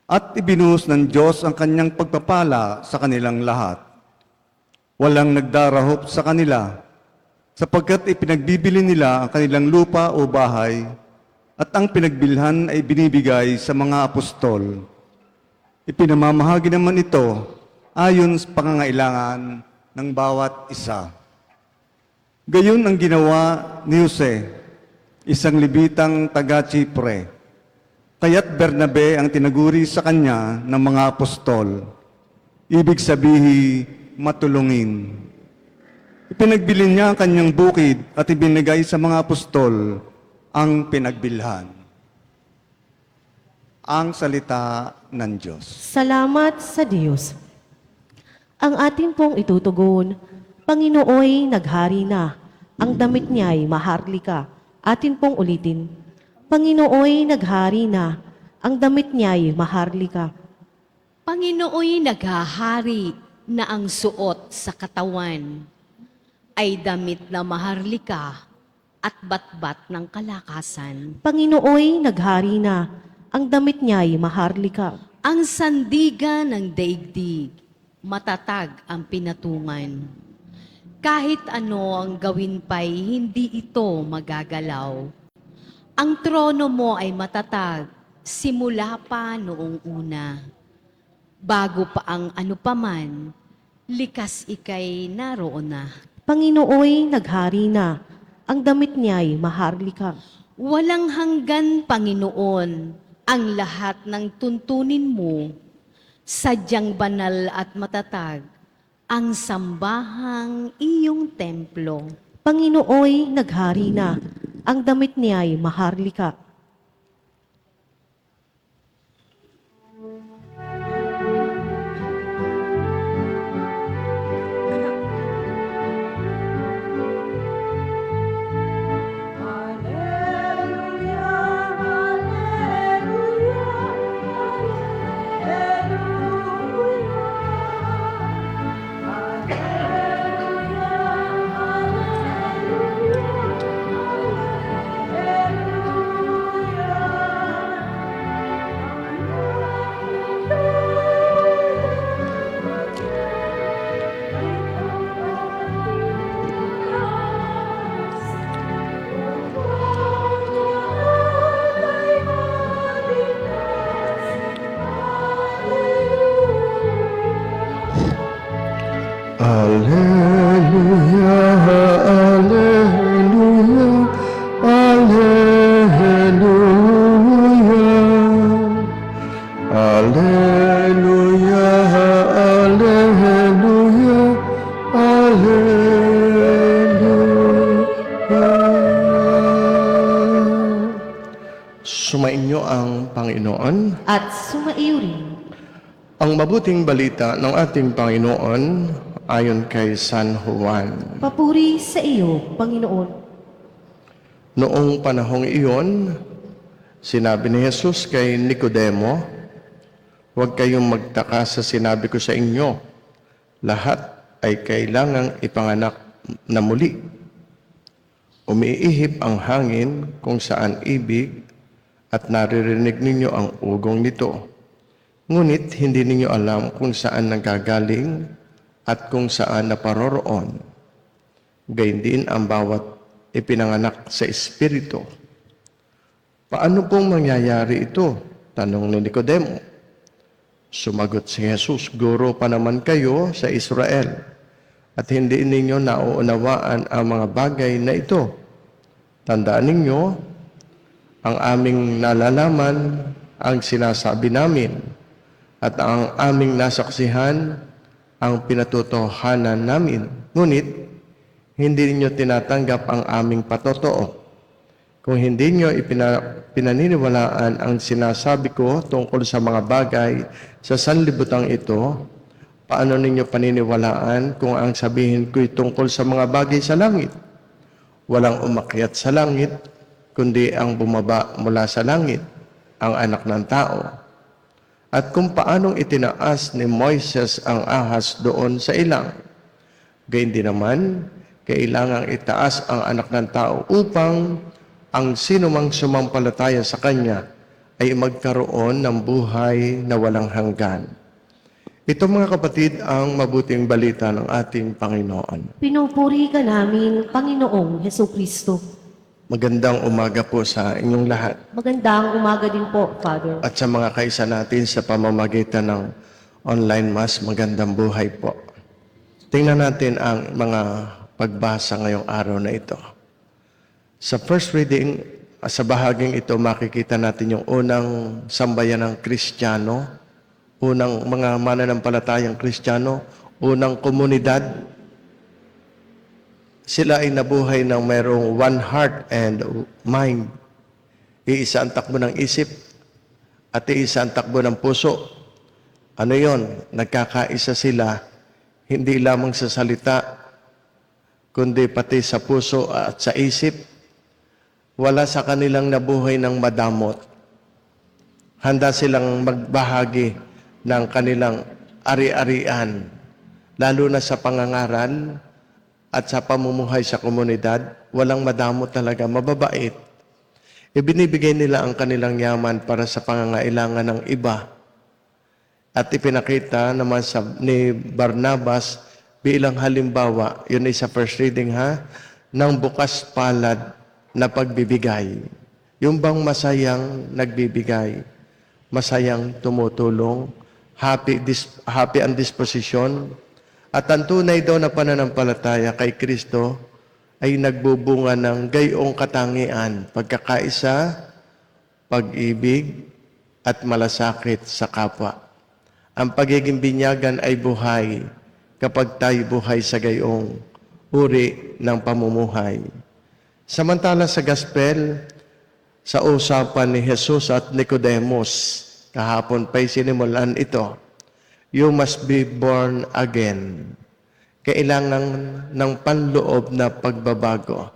At ibinuhos ng Diyos ang kanyang pagpapala sa kanilang lahat. Walang nagdarahop sa kanila, sapagkat ipinagbibili nila ang kanilang lupa o bahay, at ang pinagbilhan ay binibigay sa mga apostol. Ipinamamahagi naman ito ayon sa pangangailangan ng bawat isa. Gayon ang ginawa ni Jose, isang Libitang taga-Chipre. Kaya't Bernabe ang tinaguri sa kanya ng mga apostol. Ibig sabihin, matulungin. Ipinagbili niya ang kanyang bukid at ibinigay sa mga apostol ang pinagbilhan. Ang salita ng Diyos. Salamat sa Diyos. Ang atin pong itutugon, Panginooy naghari na, ang damit niya'y maharlika. Atin pong ulitin, Panginooy naghari na, ang damit niya'y maharlika. Panginooy naghahari na ang suot sa katawan ay damit na maharlika at batbat ng kalakasan. Panginooy naghari na, ang damit niya'y maharlika. Ang sandigan ng daigdig, matatag ang pinatungan. Kahit ano ang gawin pa'y hindi ito magagalaw. Ang trono mo ay matatag, simula pa noong una. Bago pa ang ano paman, likas ika'y naroon na. Panginooy naghari na, ang damit niya'y maharlika. Walang hanggan, Panginoon, ang lahat ng tuntunin mo. Sadyang banal at matatag, ang sambahang iyong templo. Panginooy naghari na, ang damit niya'y maharlika. Panginoon. at sumaiyo rin. Ang mabuting balita ng ating Panginoon ayon kay San Juan. Papuri sa iyo, Panginoon. Noong panahong iyon, sinabi ni Jesus kay Nicodemo, "Huwag kayong magtaka sa sinabi ko sa inyo. Lahat ay kailangang ipanganak na muli. Umiihip ang hangin kung saan ibig at naririnig ninyo ang ugong nito. Ngunit hindi ninyo alam kung saan nanggagaling at kung saan naparoroon. Gayun din ang bawat ipinanganak sa Espiritu." "Paano pong mangyayari ito?" tanong ni Nicodemo. Sumagot si Jesus, "Guro pa naman kayo sa Israel at hindi ninyo nauunawaan ang mga bagay na ito. Tandaan ninyo, ang aming nalalaman ang sinasabi namin at ang aming nasaksihan ang pinatotohanan namin. Ngunit, hindi ninyo tinatanggap ang aming patotoo. Kung hindi nyo pinaniniwalaan ang sinasabi ko tungkol sa mga bagay sa sanlibutan ito, paano ninyo paniniwalaan kung ang sabihin ko'y tungkol sa mga bagay sa langit? Walang umakyat sa langit, kundi ang bumaba mula sa langit, ang anak ng tao. At kung paanong itinaas ni Moises ang ahas doon sa ilang, gayon din naman, kailangang itaas ang anak ng tao upang ang sinumang sumampalataya sa kanya ay magkaroon ng buhay na walang hanggan. Ito mga kapatid ang mabuting balita ng ating Panginoon. Pinupuri ka namin, Panginoong Hesukristo. Magandang umaga po sa inyong lahat Magandang umaga din po, Father. at sa mga kaisa natin sa pamamagitan ng online mass, magandang buhay po. Tingnan natin ang mga pagbasa ngayong araw na ito. Sa first reading, sa bahaging ito, makikita natin yung unang sambayan ng Kristiyano, unang mga mananampalatayang Kristiyano, unang komunidad. Sila ay nabuhay ng mayroong one heart and mind. Iisa ang takbo ng isip at iisa ang takbo ng puso. Ano yon? Nagkakaisa sila, hindi lamang sa salita, kundi pati sa puso at sa isip. Wala sa kanilang nabuhay ng madamot. Handa silang magbahagi ng kanilang ari-arian, lalo na sa pangangaral at sa pamumuhay sa komunidad. Walang madamot talaga, mababait. Ibinibigay nila ang kanilang yaman para sa pangangailangan ng iba. At ipinakita naman ni Barnabas bilang halimbawa, yun ay sa first reading ng bukas palad na pagbibigay. Yung bang masayang nagbibigay, masayang tumutulong, happy ang disposisyon, at ang tunay daw na pananampalataya kay Kristo ay nagbubunga ng gayong katangian, pagkakaisa, pag-ibig, at malasakit sa kapwa. Ang pagiging binyagan ay buhay kapag tayo buhay sa gayong uri ng pamumuhay. Samantala sa gospel, sa usapan ni Jesus at Nicodemus, kahapon pa'y sinimulan ito, you must be born again. Kailangan ng panloob na pagbabago.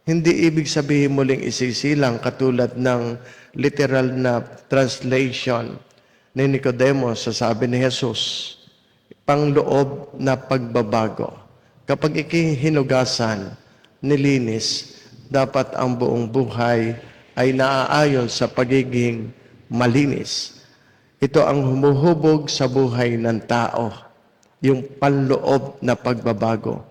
Hindi ibig sabihin muling isisilang katulad ng literal na translation ni Nicodemus sa sabi ni Jesus. Panloob na pagbabago. Kapag ikihinugasan, nilinis, dapat ang buong buhay ay naaayon sa pagiging malinis. Ito ang humuhubog sa buhay ng tao, yung panloob na pagbabago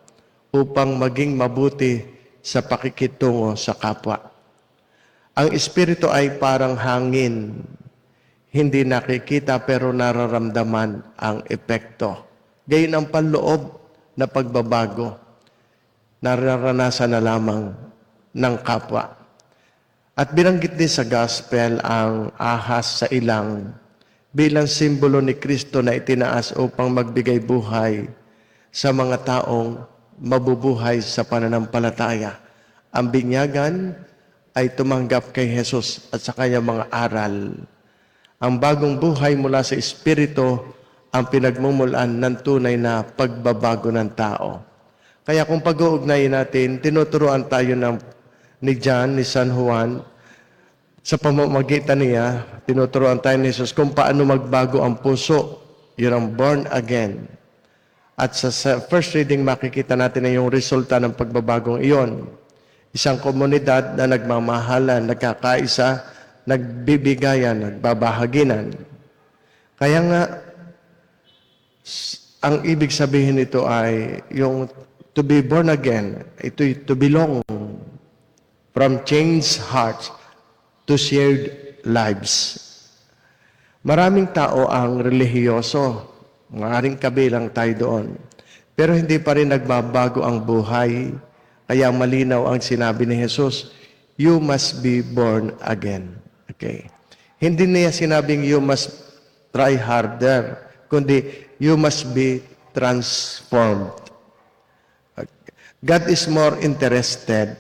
upang maging mabuti sa pakikitungo sa kapwa. Ang Espiritu ay parang hangin, hindi nakikita pero nararamdaman ang epekto. Gayon ang panloob na pagbabago, nararanasan na lamang ng kapwa. At binanggit din sa gospel ang ahas sa ilang bilang simbolo ni Kristo na itinaas upang magbigay buhay sa mga taong mabubuhay sa pananampalataya. Ang binyagan ay tumanggap kay Jesus at sa kanyang mga aral Ang bagong buhay mula sa Espiritu ang pinagmumulan ng tunay na pagbabago ng tao. Kaya kung pag-uugnayin natin, tinuturuan tayo ni John, ni San Juan, sa pamamagitan niya, tinuturuan tayo ni Jesus kung paano magbago ang puso. Yun ang born again. At sa first reading, makikita natin na yung resulta ng pagbabagong iyon. Isang komunidad na nagmamahalan, nagkakaisa, nagbibigayan, nagbabahaginan. Kaya nga, ang ibig sabihin nito ay yung to be born again, ito to belong from changed hearts to shared lives. Maraming tao ang relihiyoso, maaaring kabilang tayo doon. Pero hindi pa rin nagbabago ang buhay. Kaya malinaw ang sinabi ni Jesus, you must be born again. Okay. Hindi niya sinabing you must try harder, kundi you must be transformed. God is more interested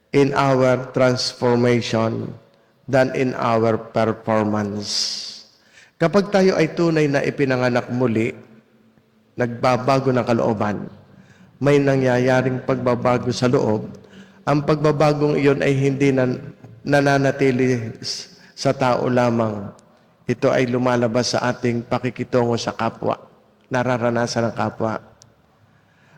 in our transformation than in our performance. Kapag tayo ay tunay na ipinanganak muli, nagbabago ng kalooban, may nangyayaring pagbabago sa loob. Ang pagbabagong iyon ay hindi nananatili sa tao lamang. Ito ay lumalabas sa ating pakikitungo sa kapwa, nararanasan ng kapwa.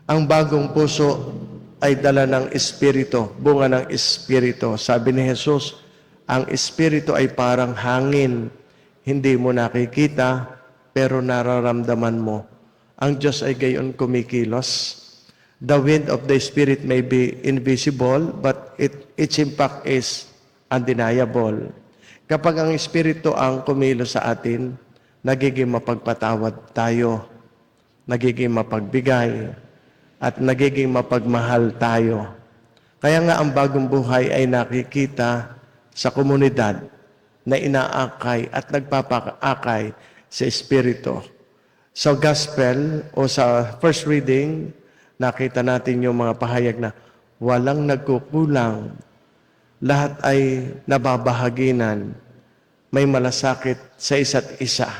Ang bagong puso ay dala ng Espiritu, bunga ng Espiritu. Sabi ni Jesus, ang Espiritu ay parang hangin. Hindi mo nakikita, pero nararamdaman mo. Ang Diyos ay gayon kumikilos. The wind of the Spirit may be invisible, but its impact is undeniable. Kapag ang Espiritu ang kumilos sa atin, nagiging mapagpatawad tayo, nagiging mapagbigay, at nagiging mapagmahal tayo. Kaya nga ang bagong buhay ay nakikita sa komunidad na inaakay at nagpapaakay sa Espiritu. Sa Gospel o sa first reading, nakita natin yung mga pahayag na walang nagkukulang, lahat ay nababahaginan, may malasakit sa isa't isa.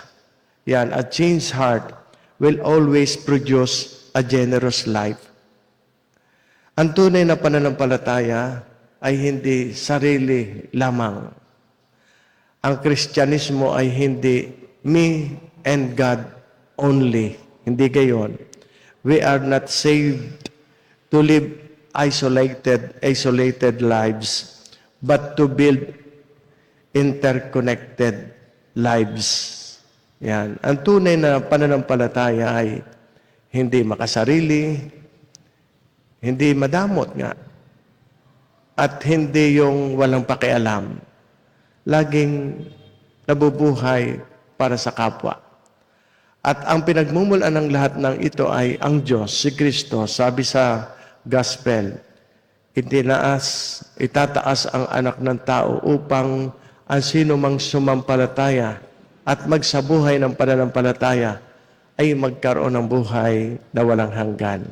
Yan, a changed heart will always produce a generous life. Ang tunay na pananampalataya ay hindi sarili lamang. Ang Kristyanismo ay hindi me and God only. Hindi gayon. We are not saved to live isolated lives, but to build interconnected lives. Yan. Ang tunay na pananampalataya ay hindi makasarili, hindi madamot nga, at hindi yung walang pakialam. Laging nabubuhay para sa kapwa. At ang pinagmumulan ng lahat ng ito ay ang Diyos, si Kristo. Sabi sa Gospel, itataas ang anak ng tao upang ang sino mang sumampalataya at magsabuhay ng pananampalataya ay magkaroon ng buhay na walang hanggan.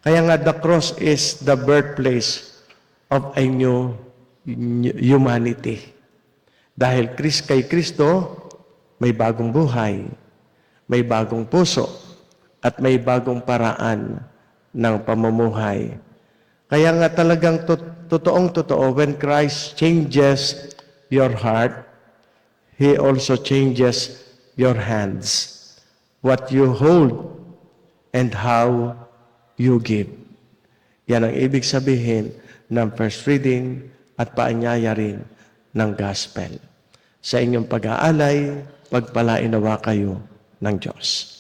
Kaya nga, the cross is the birthplace of a new humanity. Dahil kay Kristo, may bagong buhay, may bagong puso, at may bagong paraan ng pamumuhay. Kaya nga talagang totoong-totoo, when Christ changes your heart, He also changes your hands. What you hold and how you give. Yan ang ibig sabihin ng first reading at paanyaya rin ng gospel. Sa inyong pag-aalay, pagpalain nawa kayo ng Diyos.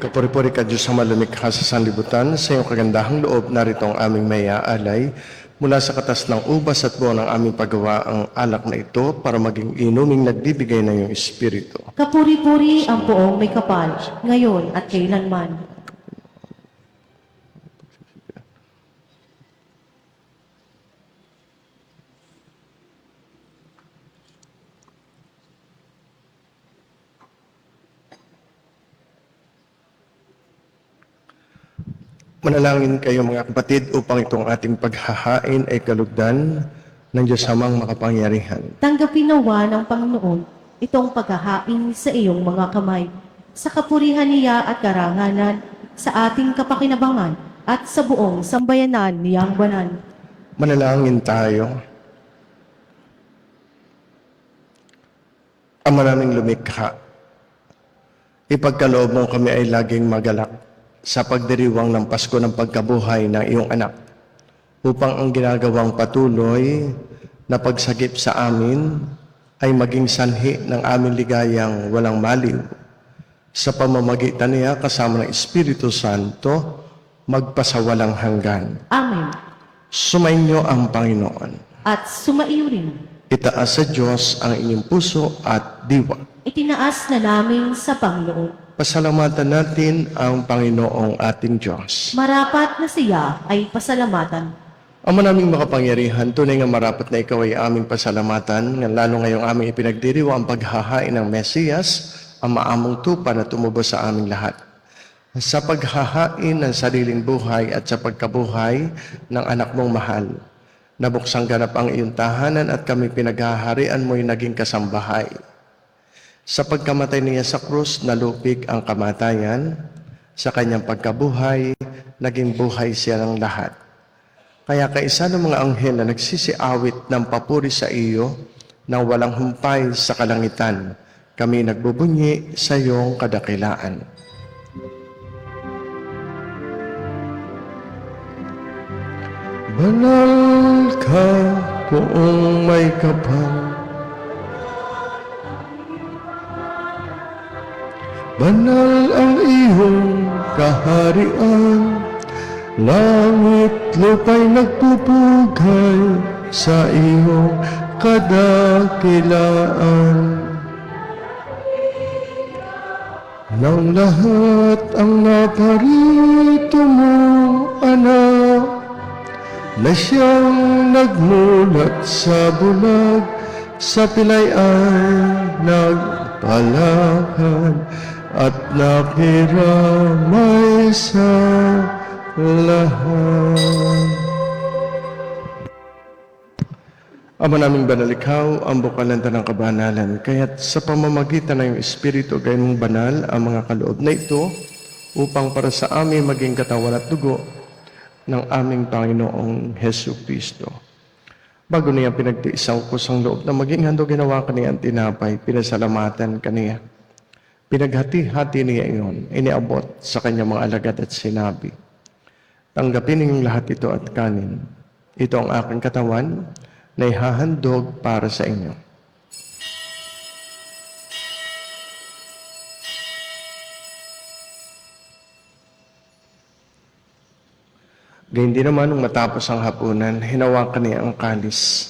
Kapuri-puri ka Diyos sa malumikha sa sanlibutan, sa iyong kagandahang loob, narito ang aming maya-alay. Mula sa katas ng ubas at buwan ng aming paggawa ang alak na ito para maging inuming nagbibigay ng iyong Espiritu. Kapuri-puri ang poong may kapal, ngayon at kailanman. Manalangin kayo mga kapatid upang itong ating paghahain ay kalugdan ng Diyos Amang makapangyarihan. Tanggapin nawa ng Panginoon itong paghahain sa iyong mga kamay, sa kapurihan niya at karangalan, sa ating kapakinabangan at sa buong sambayanan niyang banan. Manalangin tayo. Ama naming lumikha, ipagkaloob mo kami ay laging magalak sa pagdiriwang ng Pasko ng pagkabuhay ng iyong anak, upang ang ginagawang patuloy na pagsagip sa amin ay maging sanhi ng aming ligayang walang maliw. Sa pamamagitan niya kasama ng Espiritu Santo, magpasawalang hanggan. Amen. Sumainyo ang Panginoon. At sumaiyo rin. Itaas sa Diyos ang inyong puso at diwa. Itinaas na namin sa Panginoon. Pasalamatan natin ang Panginoong ating Diyos. Marapat na siya ay pasalamatan. Ama naming makapangyarihan, tunay nga marapat na ikaw ay aming pasalamatan, nga lalo ngayong aming ipinagdiriwa ang paghahain ng Mesiyas, ang maamong tupa na tumubos sa aming lahat. Sa paghahain ng sariling buhay at sa pagkabuhay ng anak mong mahal, nabuksang ganap ang iyong tahanan at kami pinaghaharian mo'y naging kasambahay. Sa pagkamatay niya sa krus, nalupig ang kamatayan. Sa kanyang pagkabuhay, naging buhay siya ng lahat. Kaya kaisa ng mga anghel na nagsisiawit ng papuri sa iyo, nang walang humpay sa kalangitan, kami nagbubunyi sa iyong kadakilaan. Banal ka, poong may kapal, banal ang iyong kaharian, langit lupa'y nagpupugay sa iyong kadakilaan. Nang lahat ang naparito mong anak, na siyang nagmulat sa bulag, sa pilay ay nagpalakad, at nakiramay sa lahat. Ama naming banal, ikaw ang bukalanta ng kabanalan, kaya't sa pamamagitan ng iyong Espiritu, gayong banal ang mga kaloob na ito, upang para sa amin maging katawan at dugo ng aming Panginoong Hesu Kristo. Bago niya pinagtiisang kusang loob na maging handog, ginawa kaniya ang tinapay, pinasalamatan kaniya. Pinaghati-hati niya iyon, iniabot sa kanyang mga alagad at sinabi, tanggapin ninyong lahat ito at kanin. Ito ang aking katawan na ihahandog para sa inyo. Gayun din naman, nung matapos ang hapunan, hinawakan niya ang kalis.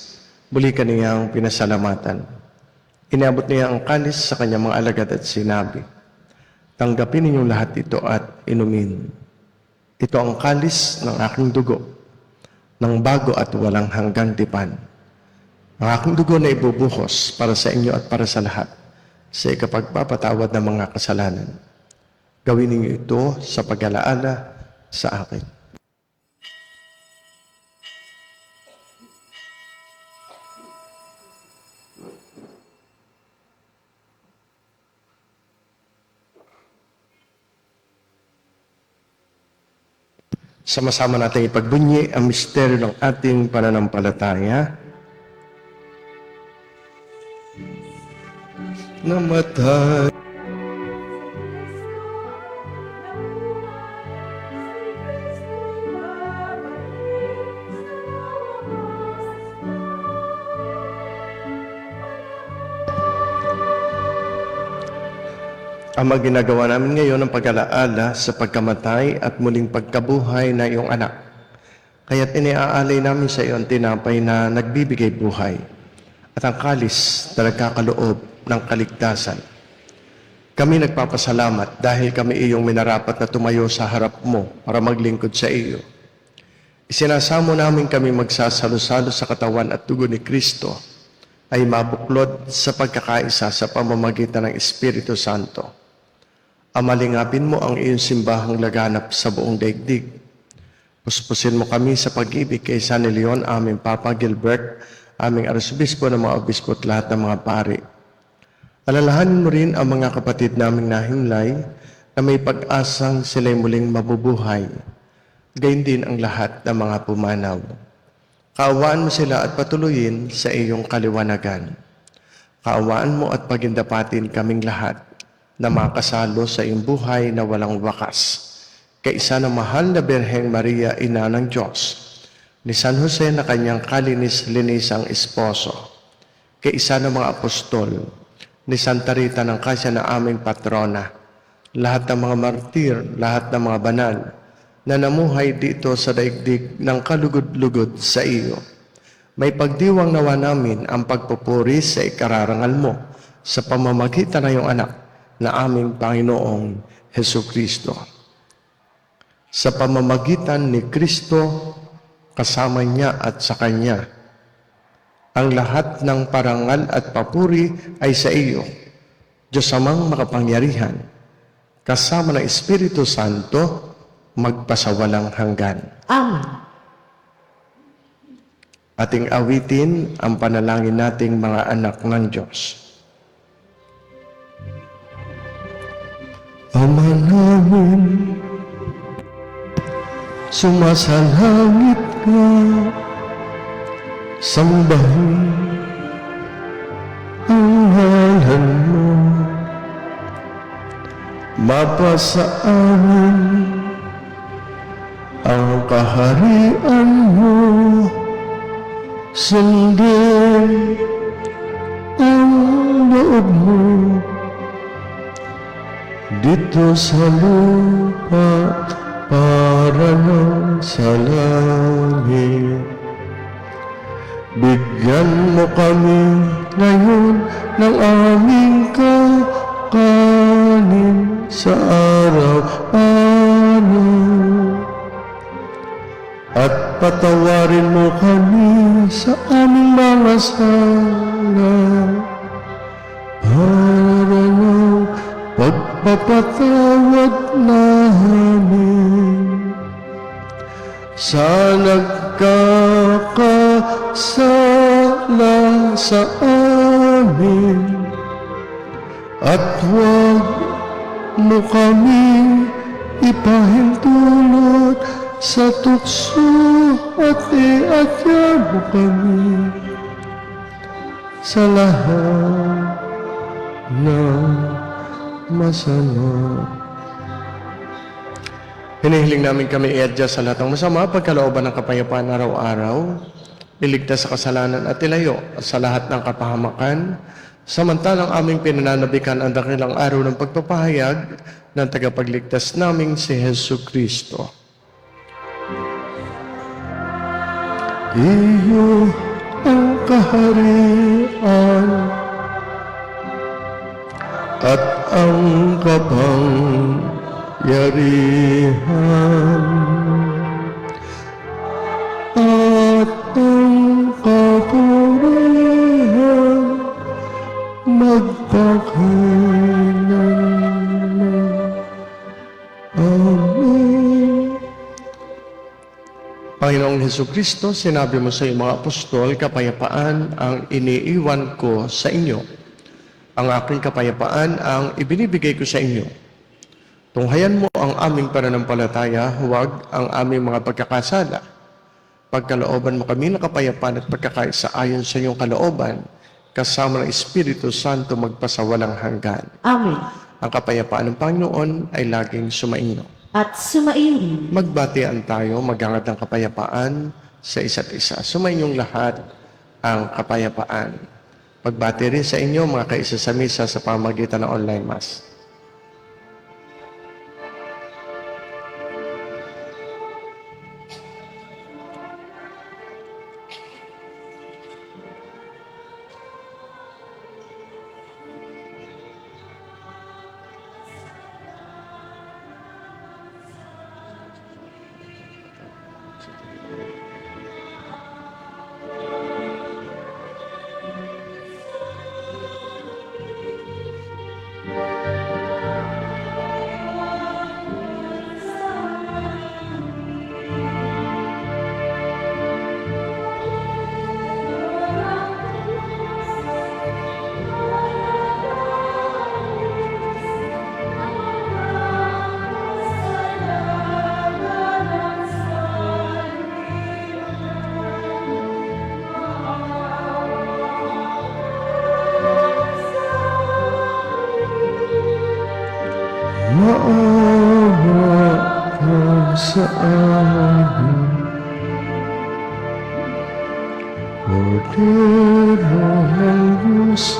Muli kaniyang pinasalamatan. Inabot niya ang kalis sa kanyang mga alagad at sinabi, tanggapin ninyong lahat ito at inumin. Ito ang kalis ng aking dugo, ng bago at walang hanggang tipan. Ang aking dugo na ibubuhos para sa inyo at para sa lahat, sa ikapagpapatawad ng mga kasalanan. Gawin ninyo ito sa pag-alaala sa akin. Sama-sama natin ipagbunyi ang misteryo ng ating pananampalataya. Namatay. Ama, ginagawa namin ngayon ang pag-alaala sa pagkamatay at muling pagkabuhay na iyong anak. Kaya't iniaalay namin sa iyo ang tinapay na nagbibigay buhay at ang kalis na nagkakaloob ng kaligtasan. Kami nagpapasalamat dahil kami iyong minarapat na tumayo sa harap mo para maglingkod sa iyo. Isinasamo namin kami magsasalo-salo sa katawan at dugo ni Kristo ay mabuklod sa pagkakaisa sa pamamagitan ng Espiritu Santo. Amalingapin mo ang iyong simbahang laganap sa buong daigdig. Puspusin mo kami sa pag-ibig kay San Leon, aming Papa Gilbert, aming Arsobispo ng mga obispo at lahat ng mga pari. Alalahanin mo rin ang mga kapatid naming nahimlay na may pag-asang sila'y muling mabubuhay. Gayon din ang lahat ng mga pumanaw. Kaawaan mo sila at patuloyin sa iyong kaliwanagan. Kaawaan mo at pagindapatin kaming lahat na makasalo sa iyong buhay na walang wakas. Kaisa ng mahal na Birheng Maria, Ina ng Diyos, ni San Jose na kanyang kalinis-linisang esposo, kaisa ng mga apostol, ni Santa Rita ng Kasya na aming patrona, lahat ng mga martir, lahat ng mga banal, na namuhay dito sa daigdig ng kalugod-lugod sa iyo. May pagdiwang nawa namin ang pagpupuri sa ikararangal mo sa pamamagitan ng iyong anak na aming Panginoong Hesukristo. Sa pamamagitan ni Kristo, kasama niya at sa Kanya, ang lahat ng parangal at papuri ay sa iyo, Diyos Amang makapangyarihan, kasama ng Espiritu Santo, magpasawalang hanggan. Amen. Ating awitin ang panalangin nating mga anak ng Diyos. Ama namin, sumasalangit ka, sambahin ang ngalan mo, mapasa amin ang kaharian mo, sundin ang loob mo dito sa lupa para lang sa langit. Bigyan mo kami ngayon ng aming kakanin sa araw-araw. At patawarin mo kami sa aming mga sala para ng pagpapatawad namin sa nagkakasala sa amin. At huwag mo kami ipahintulot sa tukso at iatya mo kami sa lahat ng masama. Hinihiling namin kami iadya sa lahat ng masama, pagkalooban ng kapayapaan araw-araw, iligtas sa kasalanan at ilayo sa lahat ng kapahamakan, samantalang aming pinananabikan ang dakilang araw ng pagpapahayag ng tagapagligtas naming si Hesukristo. Iyo ang kaharian at ang kapangyarihan at ang kapurihan magpakailanman. Amen. Panginoong Hesukristo, sinabi mo sa iyong mga apostol, kapayapaan ang iniiwan ko sa inyo. Ang aking kapayapaan ang ibinibigay ko sa inyo. Tunghayan mo ang aming pananampalataya, huwag ang aming mga pagkakasala. Pagkalooban mo kami ng kapayapaan at pagkakaisa ayon sa iyong kalooban, kasama ng Espiritu Santo magpasawalang hanggan. Amen. Ang kapayapaan ng Panginoon ay laging sumainyo. At sumainyo. Magbatian tayo, maghangad ng kapayapaan sa isa't isa. Sumainyong lahat ang kapayapaan. Magbati rin sa inyo mga kaisa sa misa sa pamagitan ng online mass. sa amin. Kordero ng Diyos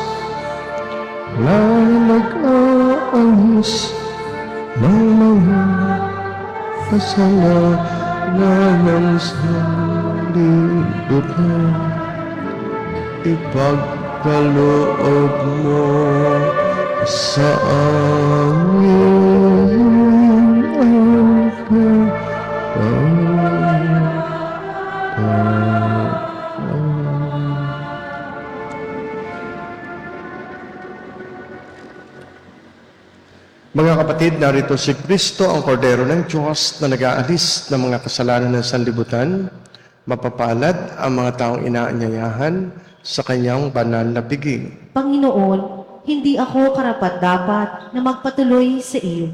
na nag-aalis ng mga kasalanan sa libutan. Ipagkaloob mo sa amin ang Mga kapatid, narito si Kristo, ang Kordero ng Diyos na nag-aalis ng mga kasalanan ng sanlibutan. Mapapalad ang mga taong inaanyayahan sa kanyang banal na biging. Panginoon, hindi ako karapat-dapat na magpatuloy sa iyo.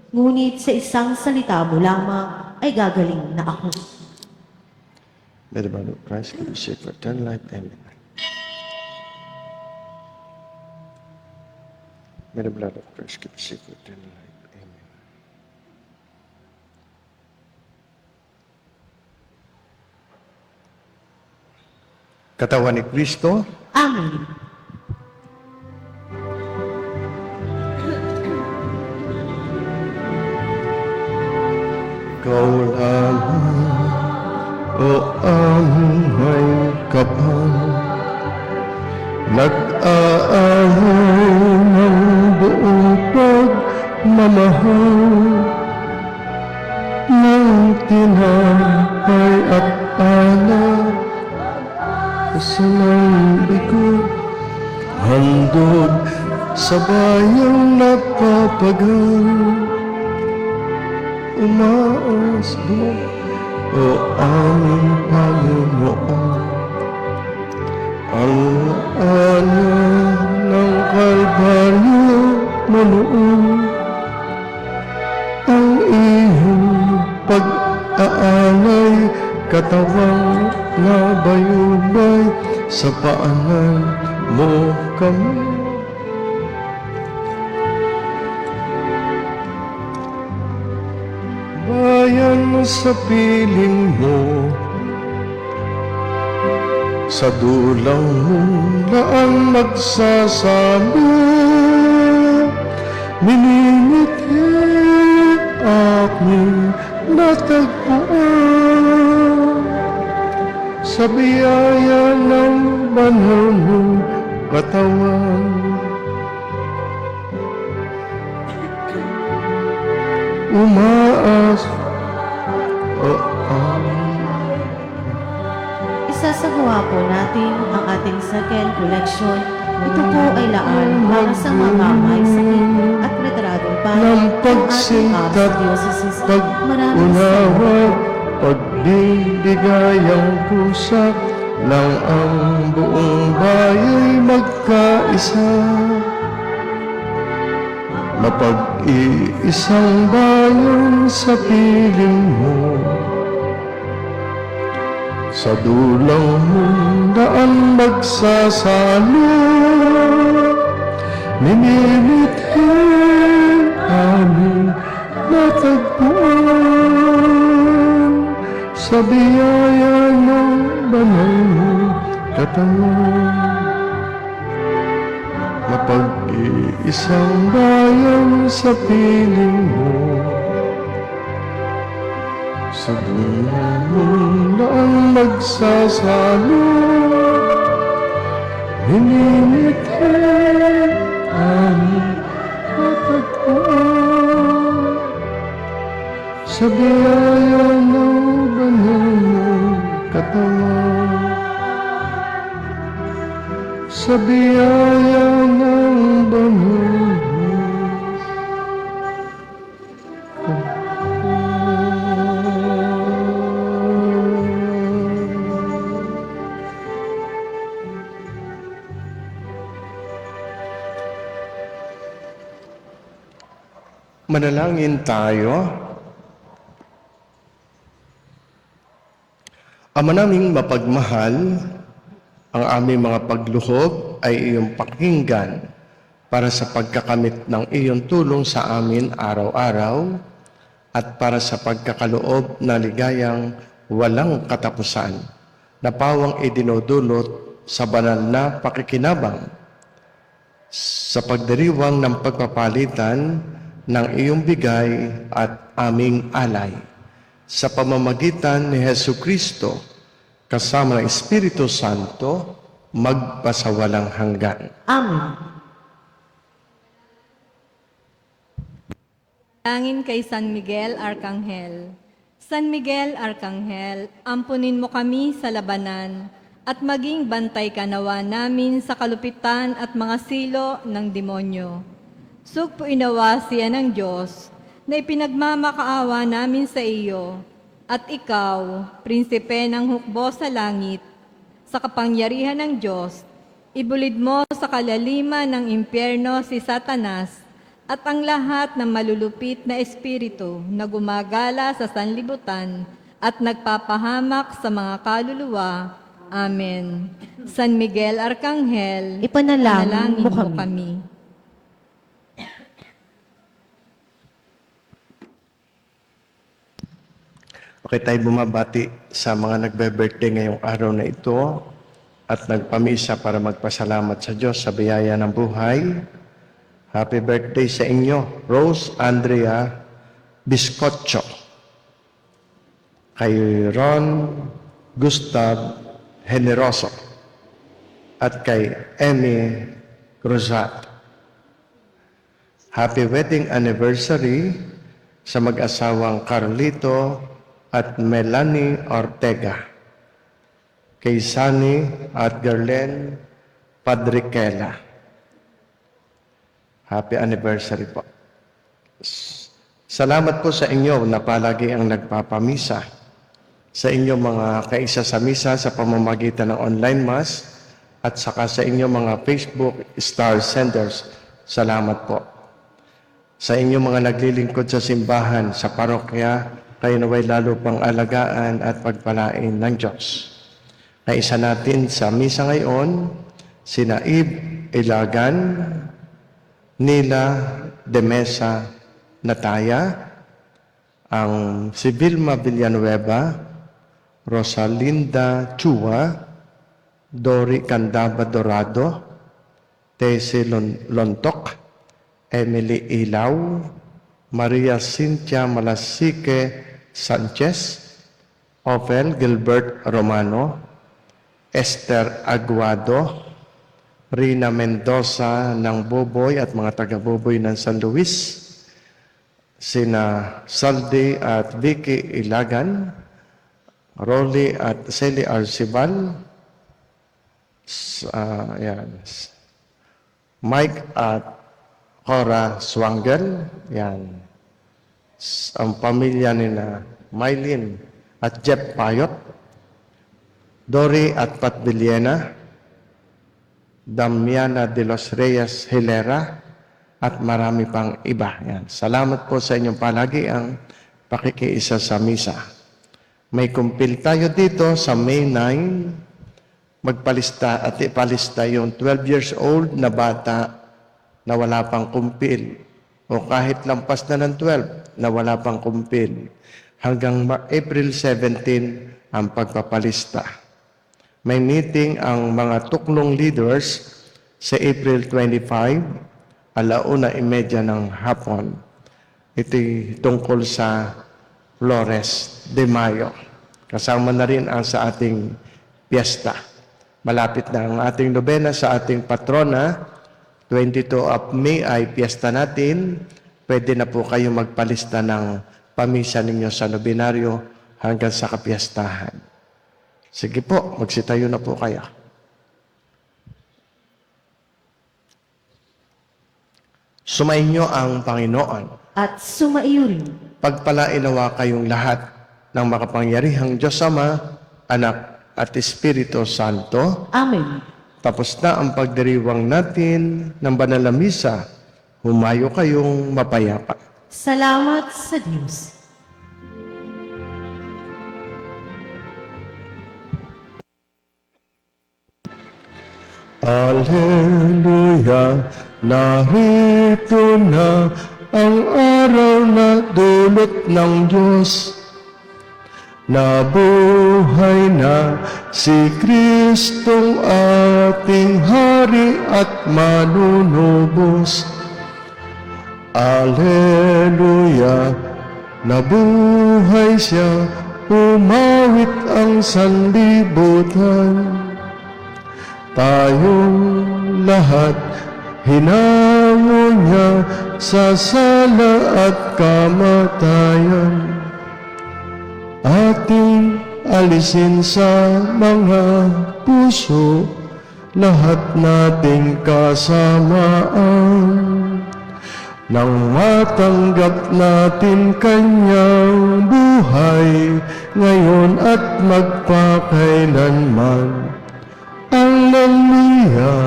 Ngunit sa isang salita mo lamang ay gagaling na ako. May the blood of Christ give us safe for eternal life. Amen. May the blood of Christ give us safe for eternal life. Amen. Katawan ni Kristo, Amen. ikaw lamang, o aming may kapal, nag-aalaw ng buong pagmamahal, ng tinapay at alak, sa bigo, handog sa bayang napapagal. Umaasbo, o aming Panginoon, ang ala ng Kalbaryo mo noon, ang iyong pag-aalay, katawang nabayubay, sa paanan mo kami. Bayan sa piling mo, sa dulang mulaan magsasabi, minimiti aking natagpuan sa biyaya ng banal mong katawan. Umaas, Isasagawa po natin ang ating second collection. Ito po ay laan para sa mga may sakit at retradong ng payo ng ating pagsintat, Archdiocese. Maraming pag-unawa, pagbibigayang pusa, nang ang buong baya'y magkaisa. Mapag-iisang bayan sa piling mo, sa dulang mundaan magsasalo, minimithi aming natagpuan sa biyaya ng banal mong katawan. Mapag-iisang bayan sa piling mo, sa dulang mundaan magsasalo, minimithi aming natagpuan sa biyaya ng banal mong katawan. Sa biyaya ng banal Manalangin tayo. Ama naming mapagmahal, ang aming mga pagluhod ay iyong pakinggan para sa pagkakamit ng iyong tulong sa amin araw-araw. at para sa pagkakaloob na ligayang walang katapusan na pawang idinudulot sa banal na pakikinabang sa pagdiriwang ng pagpapalitan ng iyong bigay at aming alay sa pamamagitan ni Hesu Kristo kasama ng Espiritu Santo magpasawalang hanggan. Amen. Langin kay San Miguel Arcangel. San Miguel Arcangel, ampunin mo kami sa labanan at maging bantay ka nawa namin sa kalupitan at mga silo ng demonyo. Sugpuin nawa siya ng Diyos na ipinagmamakaawa namin sa iyo at ikaw, prinsipe ng hukbo sa langit, sa kapangyarihan ng Diyos, ibulid mo sa kalaliman ng impyerno si Satanas at ang lahat ng malulupit na espiritu na gumagala sa sanlibutan at nagpapahamak sa mga kaluluwa. Amen. San Miguel Arcangel, Ipanalangin mo kami. kami. Okay, tayo bumabati sa mga nagbe-birthday ngayong araw na ito at nagpamisa para magpasalamat sa Diyos sa biyaya ng buhay. Happy birthday sa inyo, Rose Andrea Biscoccio, kay Ron Gustav Generoso, at kay Emmy Cruzat. Happy wedding anniversary sa mag-asawang Carlito at Melanie Ortega, kay Sunny at Gerlen Padriquela. Happy anniversary po. Salamat po sa inyo na palagi ang nagpapamisa, sa inyong mga kaisa sa misa sa pamamagitan ng online mass, at saka sa inyong mga Facebook star senders. Salamat po. Sa inyong mga naglilingkod sa simbahan, sa parokya, kayo naway lalo pang alagaan at pagpalain ng Diyos. Naisa natin sa misa ngayon, sina Eve Ilagan, Nila de Mesa Nataya, ang si Vilma Villanueva, Rosalinda Chua, Dori Candaba Dorado, Tese Lontok, Emily Ilaw, Maria Cynthia Malasique Sanchez, Ophel Gilbert Romano, Esther Aguado, Rina Mendoza ng Boboy at mga taga-Boboy ng San Luis, sina Saldi at Vicky Ilagan, Rolly at Celi Arcibal, Mike at Cora Swangel, yan. Ang pamilya nila Mylene at Jeff Payot, Dory at Pat Villena, Damiana de los Reyes Hilera, at marami pang iba. Yan. Salamat po sa inyong palagi ang pakikiisa sa misa. May kumpil tayo dito sa May 9, magpalista at ipalista yung 12 years old na bata na wala pang kumpil, o kahit lampas na ng 12 na wala pang kumpil, hanggang April 17 ang pagpapalista. May meeting ang mga tuklong leaders sa April 25, 1:30 ng hapon. Ito'y tungkol sa Flores de Mayo. Kasama na rin ang sa ating piyesta. Malapit na ang ating nobena sa ating patrona. 22 of May ay piyesta natin. Pwede na po kayo magpalista ng pamisa ninyo sa nobinaryo hanggang sa kapiyastahan. Sige po, magsitayo na po kayo. Sumainyo ang Panginoon. At sumaiyo rin. Pagpalainawa kayong lahat ng makapangyarihang Diyos Ama, Anak at Espiritu Santo. Amen. Tapos na ang pagdiriwang natin ng banal na misa. Humayo kayong mapayapa. Salamat sa Diyos. Alleluia, narito na ang araw na dulot ng Diyos. Nabuhay na si Kristong ating Hari at manunubos. Alleluia, nabuhay siya, umawit ang sanlibutan. Tayong lahat hinango niya sa sala at kamatayan. Ating alisin sa mga puso lahat nating kasamaan. Nang matanggap natin kanyang buhay ngayon at magpakailanman. Alleluia,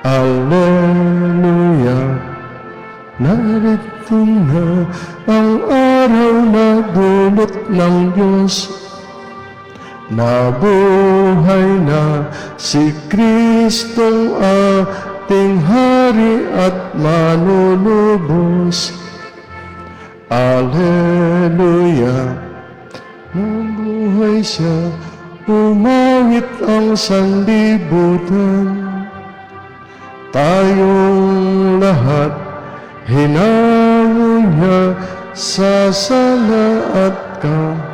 Alleluia, narito na ang araw na dulot ng Diyos. Nabuhay na si Kristong ating Hari at manunubos. Alleluia, nabuhay siya, umawit ang sanlibutan. Tayong lahat hinango niya sa sala at kamatayan.